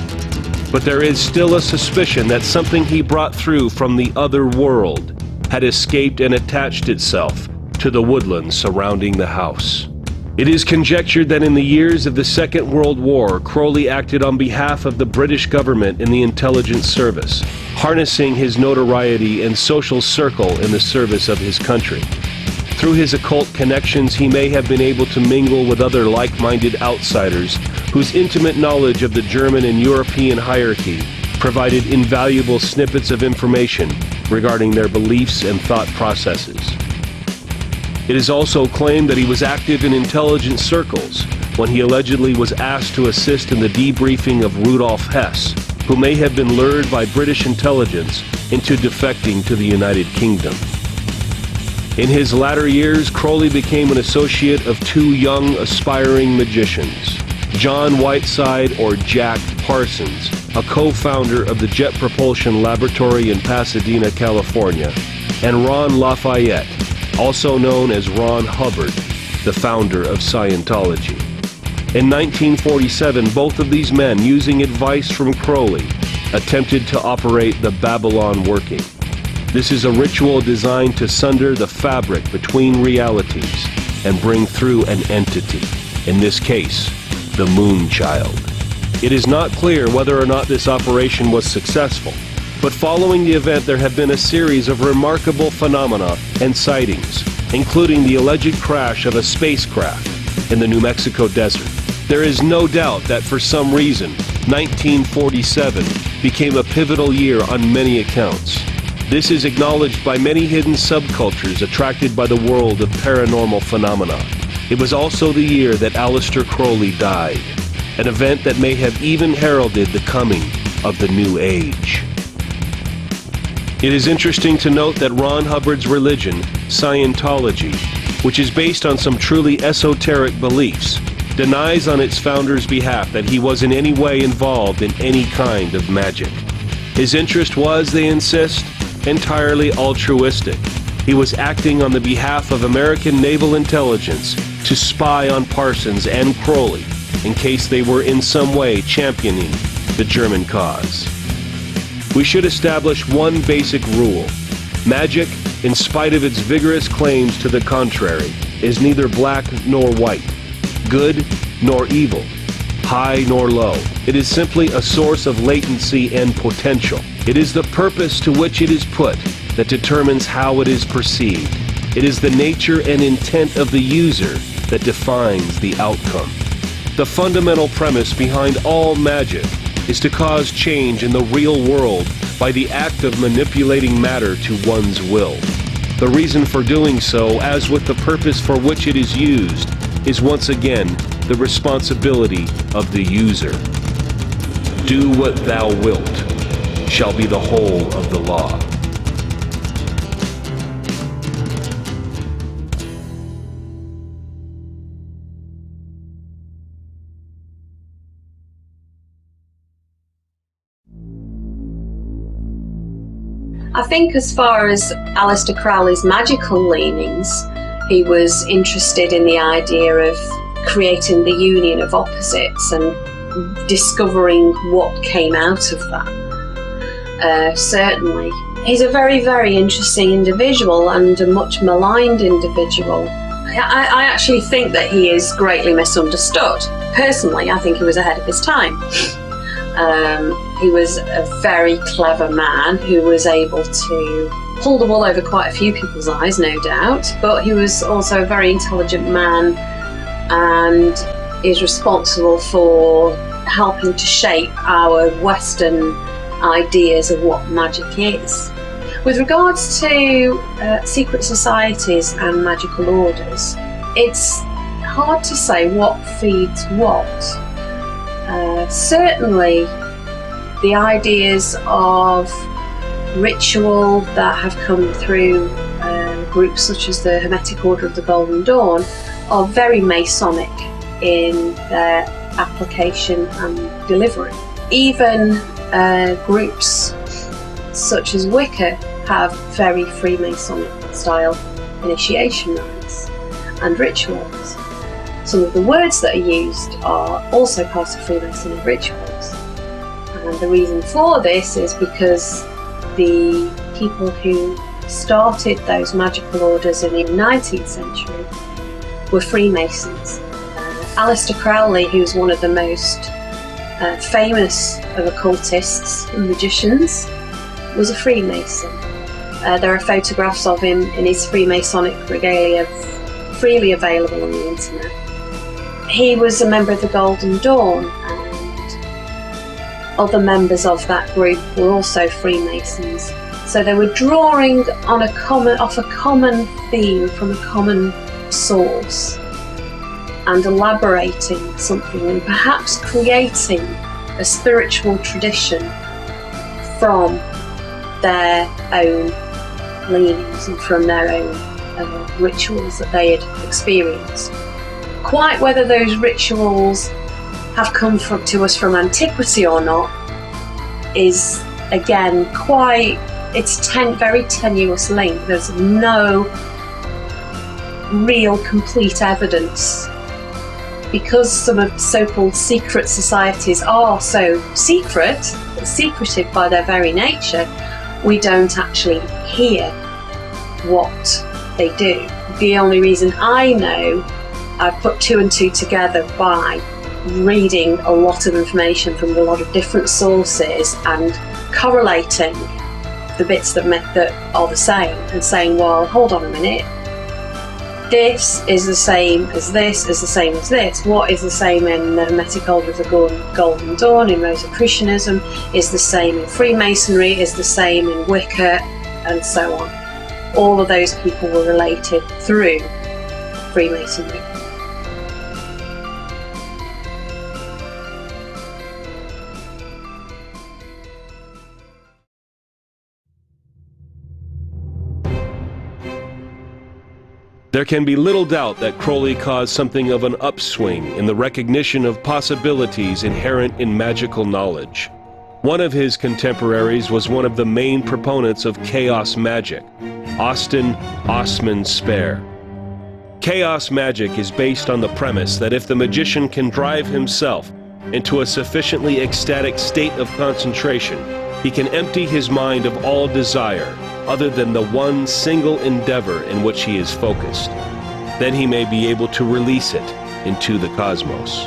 S1: But there is still a suspicion that something he brought through from the other world had escaped and attached itself to the woodlands surrounding the house. It is conjectured that in the years of the Second World War, Crowley acted on behalf of the British government in the intelligence service, harnessing his notoriety and social circle in the service of his country. Through his occult connections, he may have been able to mingle with other like-minded outsiders whose intimate knowledge of the German and European hierarchy provided invaluable snippets of information regarding their beliefs and thought processes. It is also claimed that he was active in intelligence circles when he allegedly was asked to assist in the debriefing of Rudolf Hess, who may have been lured by British intelligence into defecting to the United Kingdom. In his latter years, Crowley became an associate of 2 young, aspiring magicians, John Whiteside, or Jack Parsons, a co-founder of the Jet Propulsion Laboratory in Pasadena, California, and Ron Lafayette, also known as Ron Hubbard, the founder of Scientology. In 1947, both of these men, using advice from Crowley, attempted to operate the Babylon working. This is a ritual designed to sunder the fabric between realities and bring through an entity, in this case, the Moon Child. It is not clear whether or not this operation was successful, but following the event there have been a series of remarkable phenomena and sightings, including the alleged crash of a spacecraft in the New Mexico desert. There is no doubt that for some reason, 1947 became a pivotal year on many accounts. This is acknowledged by many hidden subcultures attracted by the world of paranormal phenomena. It was also the year that Aleister Crowley died, an event that may have even heralded the coming of the New Age. It is interesting to note that Ron Hubbard's religion, Scientology, which is based on some truly esoteric beliefs, denies on its founder's behalf that he was in any way involved in any kind of magic. His interest was, they insist, entirely altruistic. He was acting on the behalf of American naval intelligence to spy on Parsons and Crowley in case they were in some way championing the German cause. We should establish one basic rule. Magic, in spite of its vigorous claims to the contrary, is neither black nor white, good nor evil, high nor low. It is simply a source of latency and potential. It is the purpose to which it is put that determines how it is perceived. It is the nature and intent of the user that defines the outcome. The fundamental premise behind all magic is to cause change in the real world by the act of manipulating matter to one's will. The reason for doing so, as with the purpose for which it is used, is once again the responsibility of the user. Do what thou wilt shall be the whole of the law.
S2: I think as far as Aleister Crowley's magical leanings, he was interested in the idea of creating the union of opposites and discovering what came out of that. certainly. He's a very, very interesting individual and a much maligned individual. I actually think that he is greatly misunderstood. Personally, I think he was ahead of his time. He was a very clever man who was able to pull the wool over quite a few people's eyes, no doubt, but he was also a very intelligent man and is responsible for helping to shape our Western ideas of what magic is. With regards to secret societies and magical orders, it's hard to say what feeds what. Certainly, the ideas of ritual that have come through groups such as the Hermetic Order of the Golden Dawn are very Masonic in their application and delivery. Even groups such as Wicca have very Freemasonic style initiation rites and rituals. Some of the words that are used are also part of Freemasonic rituals. And the reason for this is because the people who started those magical orders in the 19th century were Freemasons. Aleister Crowley, who's one of the most famous of occultists and magicians, was a Freemason. There are photographs of him in his Freemasonic regalia freely available on the internet. He was a member of the Golden Dawn, and other members of that group were also Freemasons. So they were drawing on off a common theme from a common source and elaborating something and perhaps creating a spiritual tradition from their own leanings and from their own rituals that they had experienced. Quite whether those rituals have come to us from antiquity or not is again very tenuous link. There's no real complete evidence, because some of the so-called secret societies are so secretive by their very nature. We don't actually hear what they do. The only reason I know, I've put two and two together by reading a lot of information from a lot of different sources and correlating the bits that are the same and saying, well, hold on a minute, this is the same as this, is the same as this. What is the same in the Hermetic Order of the Golden Dawn, in Rosicrucianism, is the same in Freemasonry, is the same in Wicca, and so on. All of those people were related through Freemasonry.
S1: There can be little doubt that Crowley caused something of an upswing in the recognition of possibilities inherent in magical knowledge. One of his contemporaries was one of the main proponents of chaos magic, Austin Osman Spare. Chaos magic is based on the premise that if the magician can drive himself into a sufficiently ecstatic state of concentration, he can empty his mind of all desire other than the one single endeavor in which he is focused. Then he may be able to release it into the cosmos.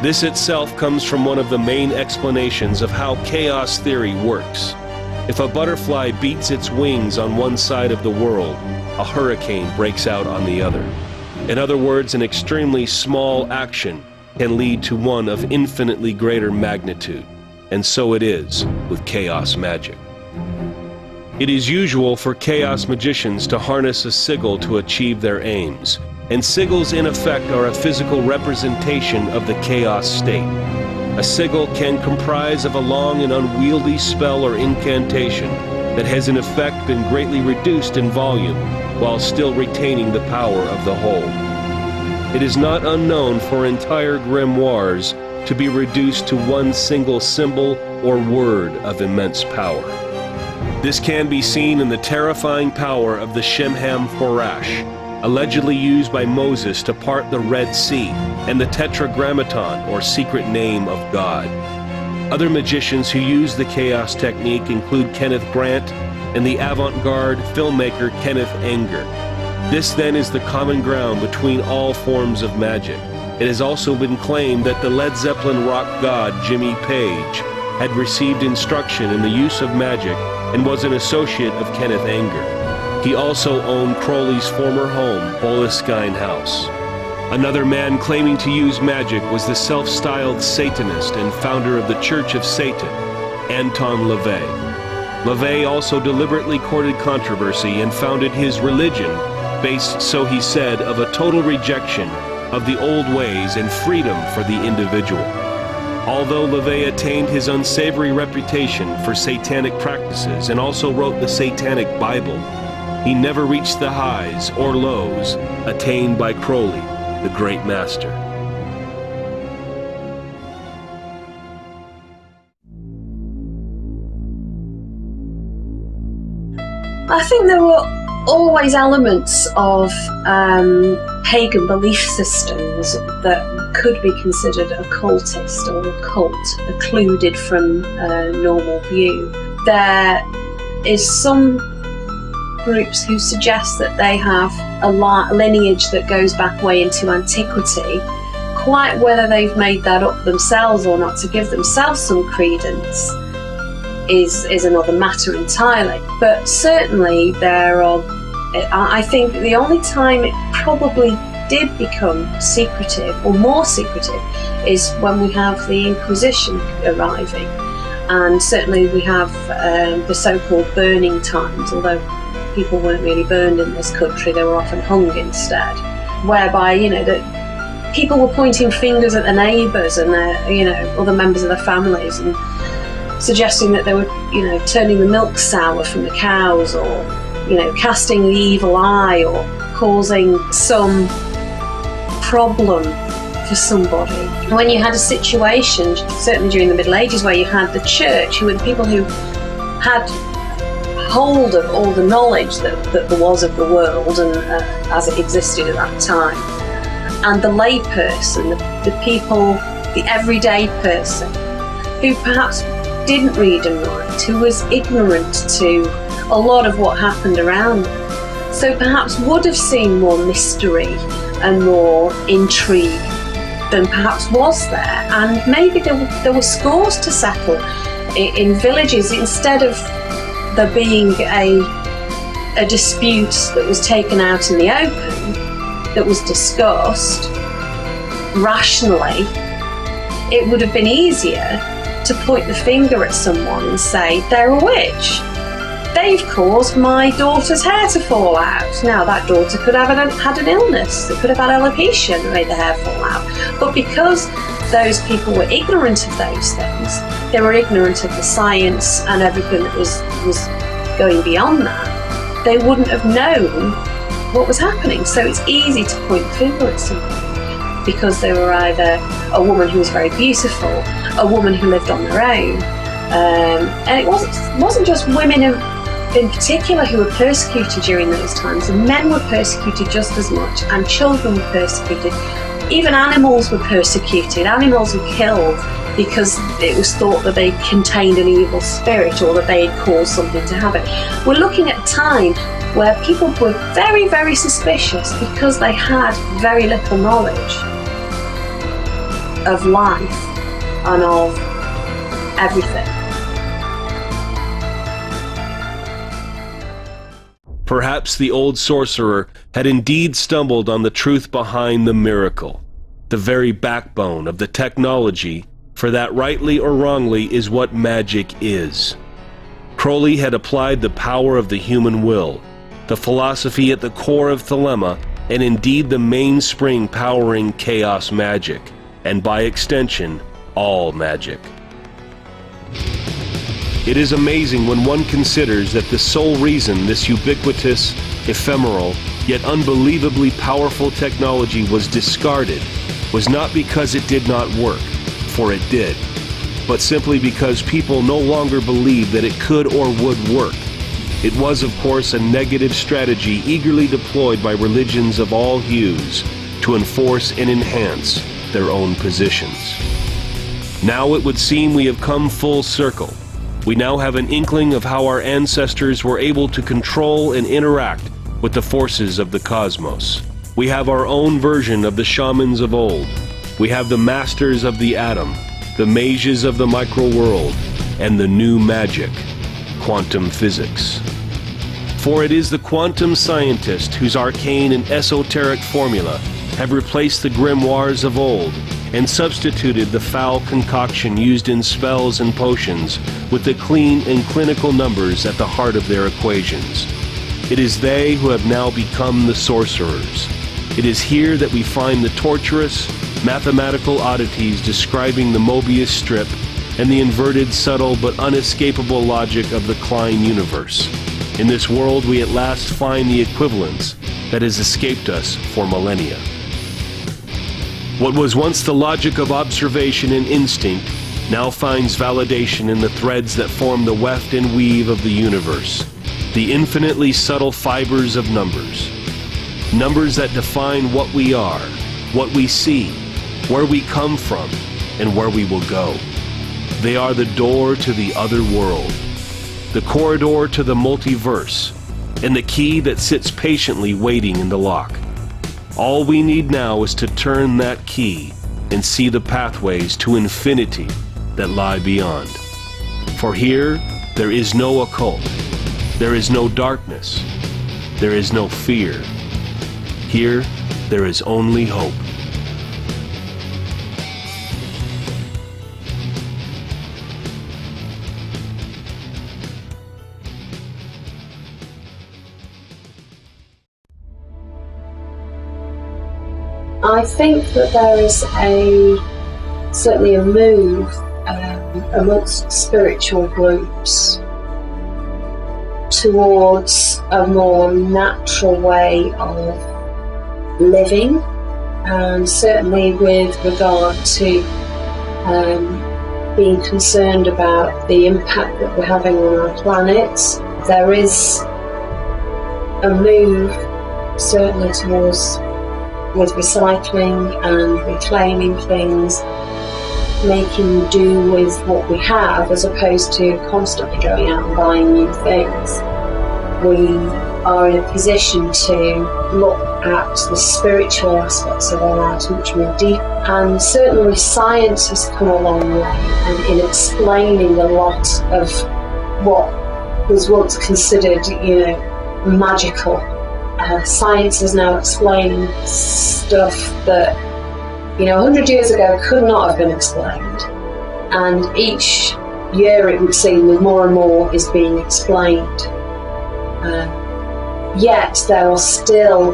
S1: This itself comes from one of the main explanations of how chaos theory works. If a butterfly beats its wings on one side of the world, a hurricane breaks out on the other. In other words, an extremely small action can lead to one of infinitely greater magnitude. And so it is with chaos magic. It is usual for chaos magicians to harness a sigil to achieve their aims, and sigils in effect are a physical representation of the chaos state. A sigil can comprise of a long and unwieldy spell or incantation that has in effect been greatly reduced in volume while still retaining the power of the whole. It is not unknown for entire grimoires to be reduced to one single symbol or word of immense power. This can be seen in the terrifying power of the Shemham Forash, allegedly used by Moses to part the Red Sea, and the Tetragrammaton, or secret name of God. Other magicians who use the chaos technique include Kenneth Grant and the avant-garde filmmaker Kenneth Anger. This then is the common ground between all forms of magic. It has also been claimed that the Led Zeppelin rock god Jimmy Page had received instruction in the use of magic and was an associate of Kenneth Anger. He also owned Crowley's former home, Boleskine House. Another man claiming to use magic was the self-styled Satanist and founder of the Church of Satan, Anton LaVey. LaVey also deliberately courted controversy and founded his religion based, so he said, of a total rejection of the old ways and freedom for the individual. Although LaVey attained his unsavory reputation for satanic practices and also wrote the Satanic Bible, he never reached the highs or lows attained by Crowley, the great master.
S2: I think there were always elements of pagan belief systems that could be considered occultist or occult, occluded from normal view. There is some groups who suggest that they have a lineage that goes back way into antiquity. Quite whether they've made that up themselves or not to give themselves some credence is another matter entirely. But certainly there are, I think the only time it probably did become secretive, or more secretive, is when we have the Inquisition arriving. And certainly we have the so-called burning times, although people weren't really burned in this country, they were often hung instead, whereby, that people were pointing fingers at their neighbours and their, other members of their families, and suggesting that they were, turning the milk sour from the cows, or, casting the evil eye, or causing some problem for somebody. When you had a situation, certainly during the Middle Ages, where you had the church, who were the people who had hold of all the knowledge that there was of the world and as it existed at that time, and the lay person, the people, the everyday person, who perhaps didn't read and write, who was ignorant to a lot of what happened around them, so perhaps would have seen more mystery and more intrigue than perhaps was there. And maybe there were scores to settle in villages, instead of there being a dispute that was taken out in the open, that was discussed rationally. It would have been easier to point the finger at someone and say, they're a witch. They've caused my daughter's hair to fall out. Now, that daughter could have had an illness. They could have had alopecia that made the hair fall out. But because those people were ignorant of those things, they were ignorant of the science and everything that was going beyond that, they wouldn't have known what was happening. So it's easy to point the finger at someone, because they were either a woman who was very beautiful, a woman who lived on their own, and it wasn't just women in particular who were persecuted during those times. And men were persecuted just as much, and children were persecuted. Even animals were persecuted. Animals were killed because it was thought that they contained an evil spirit, or that they had caused something to happen. We're looking at a time where people were very, very suspicious because they had very little knowledge of life and of everything.
S1: Perhaps the old sorcerer had indeed stumbled on the truth behind the miracle, the very backbone of the technology, for that rightly or wrongly is what magic is. Crowley had applied the power of the human will, the philosophy at the core of Thelema, and indeed the mainspring powering chaos magic, and by extension, all magic. It is amazing when one considers that the sole reason this ubiquitous, ephemeral, yet unbelievably powerful technology was discarded was not because it did not work, for it did, but simply because people no longer believed that it could or would work. It was, of course, a negative strategy eagerly deployed by religions of all hues to enforce and enhance their own positions. Now it would seem we have come full circle. We now have an inkling of how our ancestors were able to control and interact with the forces of the cosmos. We have our own version of the shamans of old. We have the masters of the atom, the mages of the micro-world, and the new magic, quantum physics. For it is the quantum scientist whose arcane and esoteric formula have replaced the grimoires of old and substituted the foul concoction used in spells and potions with the clean and clinical numbers at the heart of their equations. It is they who have now become the sorcerers. It is here that we find the torturous, mathematical oddities describing the Mobius strip and the inverted, subtle, but unescapable logic of the Klein universe. In this world we at last find the equivalence that has escaped us for millennia. What was once the logic of observation and instinct now finds validation in the threads that form the weft and weave of the universe, the infinitely subtle fibers of numbers. Numbers that define what we are, what we see, where we come from, and where we will go. They are the door to the other world, the corridor to the multiverse, and the key that sits patiently waiting in the lock. All we need now is to turn that key and see the pathways to infinity that lie beyond. For here, there is no occult. There is no darkness. There is no fear. Here, there is only hope.
S2: I think that there is certainly a move amongst spiritual groups towards a more natural way of living, and certainly with regard to being concerned about the impact that we're having on our planet. There is a move certainly towards with recycling and reclaiming things, making do with what we have as opposed to constantly going out and buying new things. We are in a position to look at the spiritual aspects of our lives much more deep, and certainly science has come a long way in explaining a lot of what was once considered, magical. Science is now explaining stuff that, 100 years ago could not have been explained. And each year it would seem that more and more is being explained. Yet there are still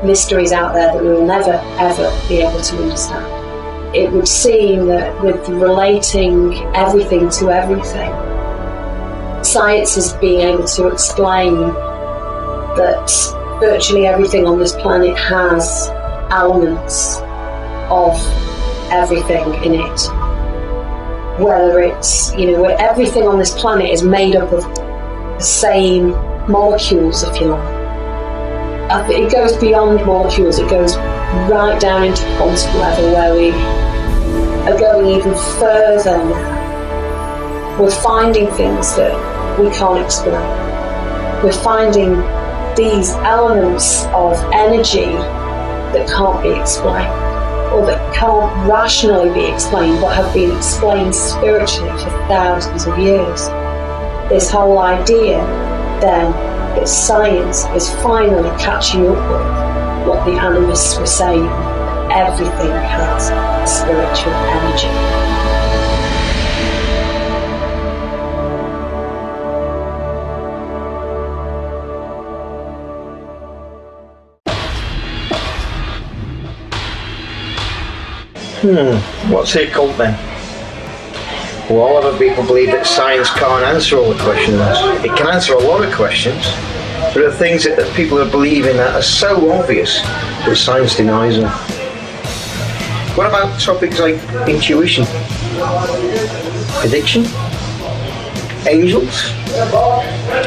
S2: mysteries out there that we will never, ever be able to understand. It would seem that with relating everything to everything, science is being able to explain that virtually everything on this planet has elements of everything in it. Whether it's, everything on this planet is made up of the same molecules, if you like. It goes beyond molecules, it goes right down into quantum level where we are going even further now. We're finding things that we can't explain. We're finding these elements of energy that can't be explained, or that can't rationally be explained, but have been explained spiritually for thousands of years. This whole idea, then, that science is finally catching up with what the animists were saying. Everything has spiritual energy.
S4: What's the occult then? Well, a lot of people believe that science can't answer all the questions. It can answer a lot of questions. There are things that people are believing that are so obvious, but science denies them. What about topics like intuition, prediction, angels,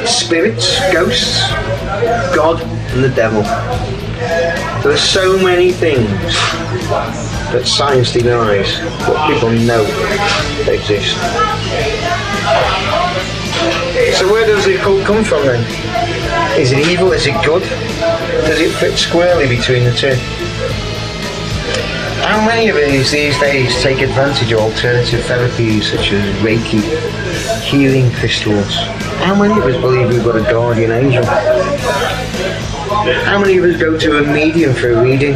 S4: spirits, ghosts, God and the devil? There are so many things that science denies, but people know exist. So where does the occult come from then? Is it evil? Is it good? Does it fit squarely between the two? How many of us these days take advantage of alternative therapies such as Reiki, healing crystals? How many of us believe we've got a guardian angel? How many of us go to a medium for a reading?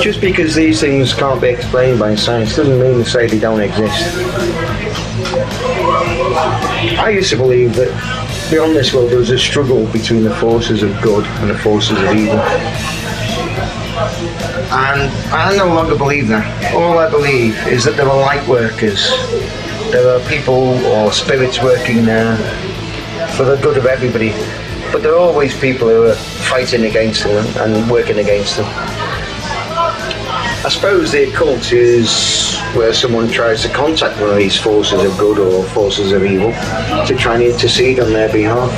S4: Just because these things can't be explained by science doesn't mean to say they don't exist. I used to believe that beyond this world there was a struggle between the forces of good and the forces of evil. And I no longer believe that. All I believe is that there are light workers. There are people or spirits working there for the good of everybody. But there are always people who are fighting against them and working against them. I suppose the occult is where someone tries to contact one of these forces of good or forces of evil to try and intercede on their behalf.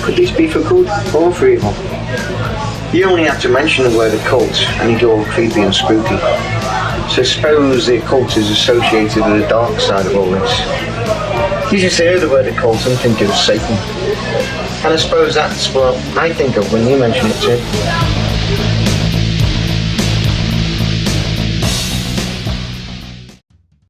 S4: Could this be for good or for evil? You only have to mention the word occult and you go all creepy and spooky. So suppose the occult is associated with the dark side of all this. You just hear the word occult and think of Satan. And I suppose that's what I think of when you mention it too.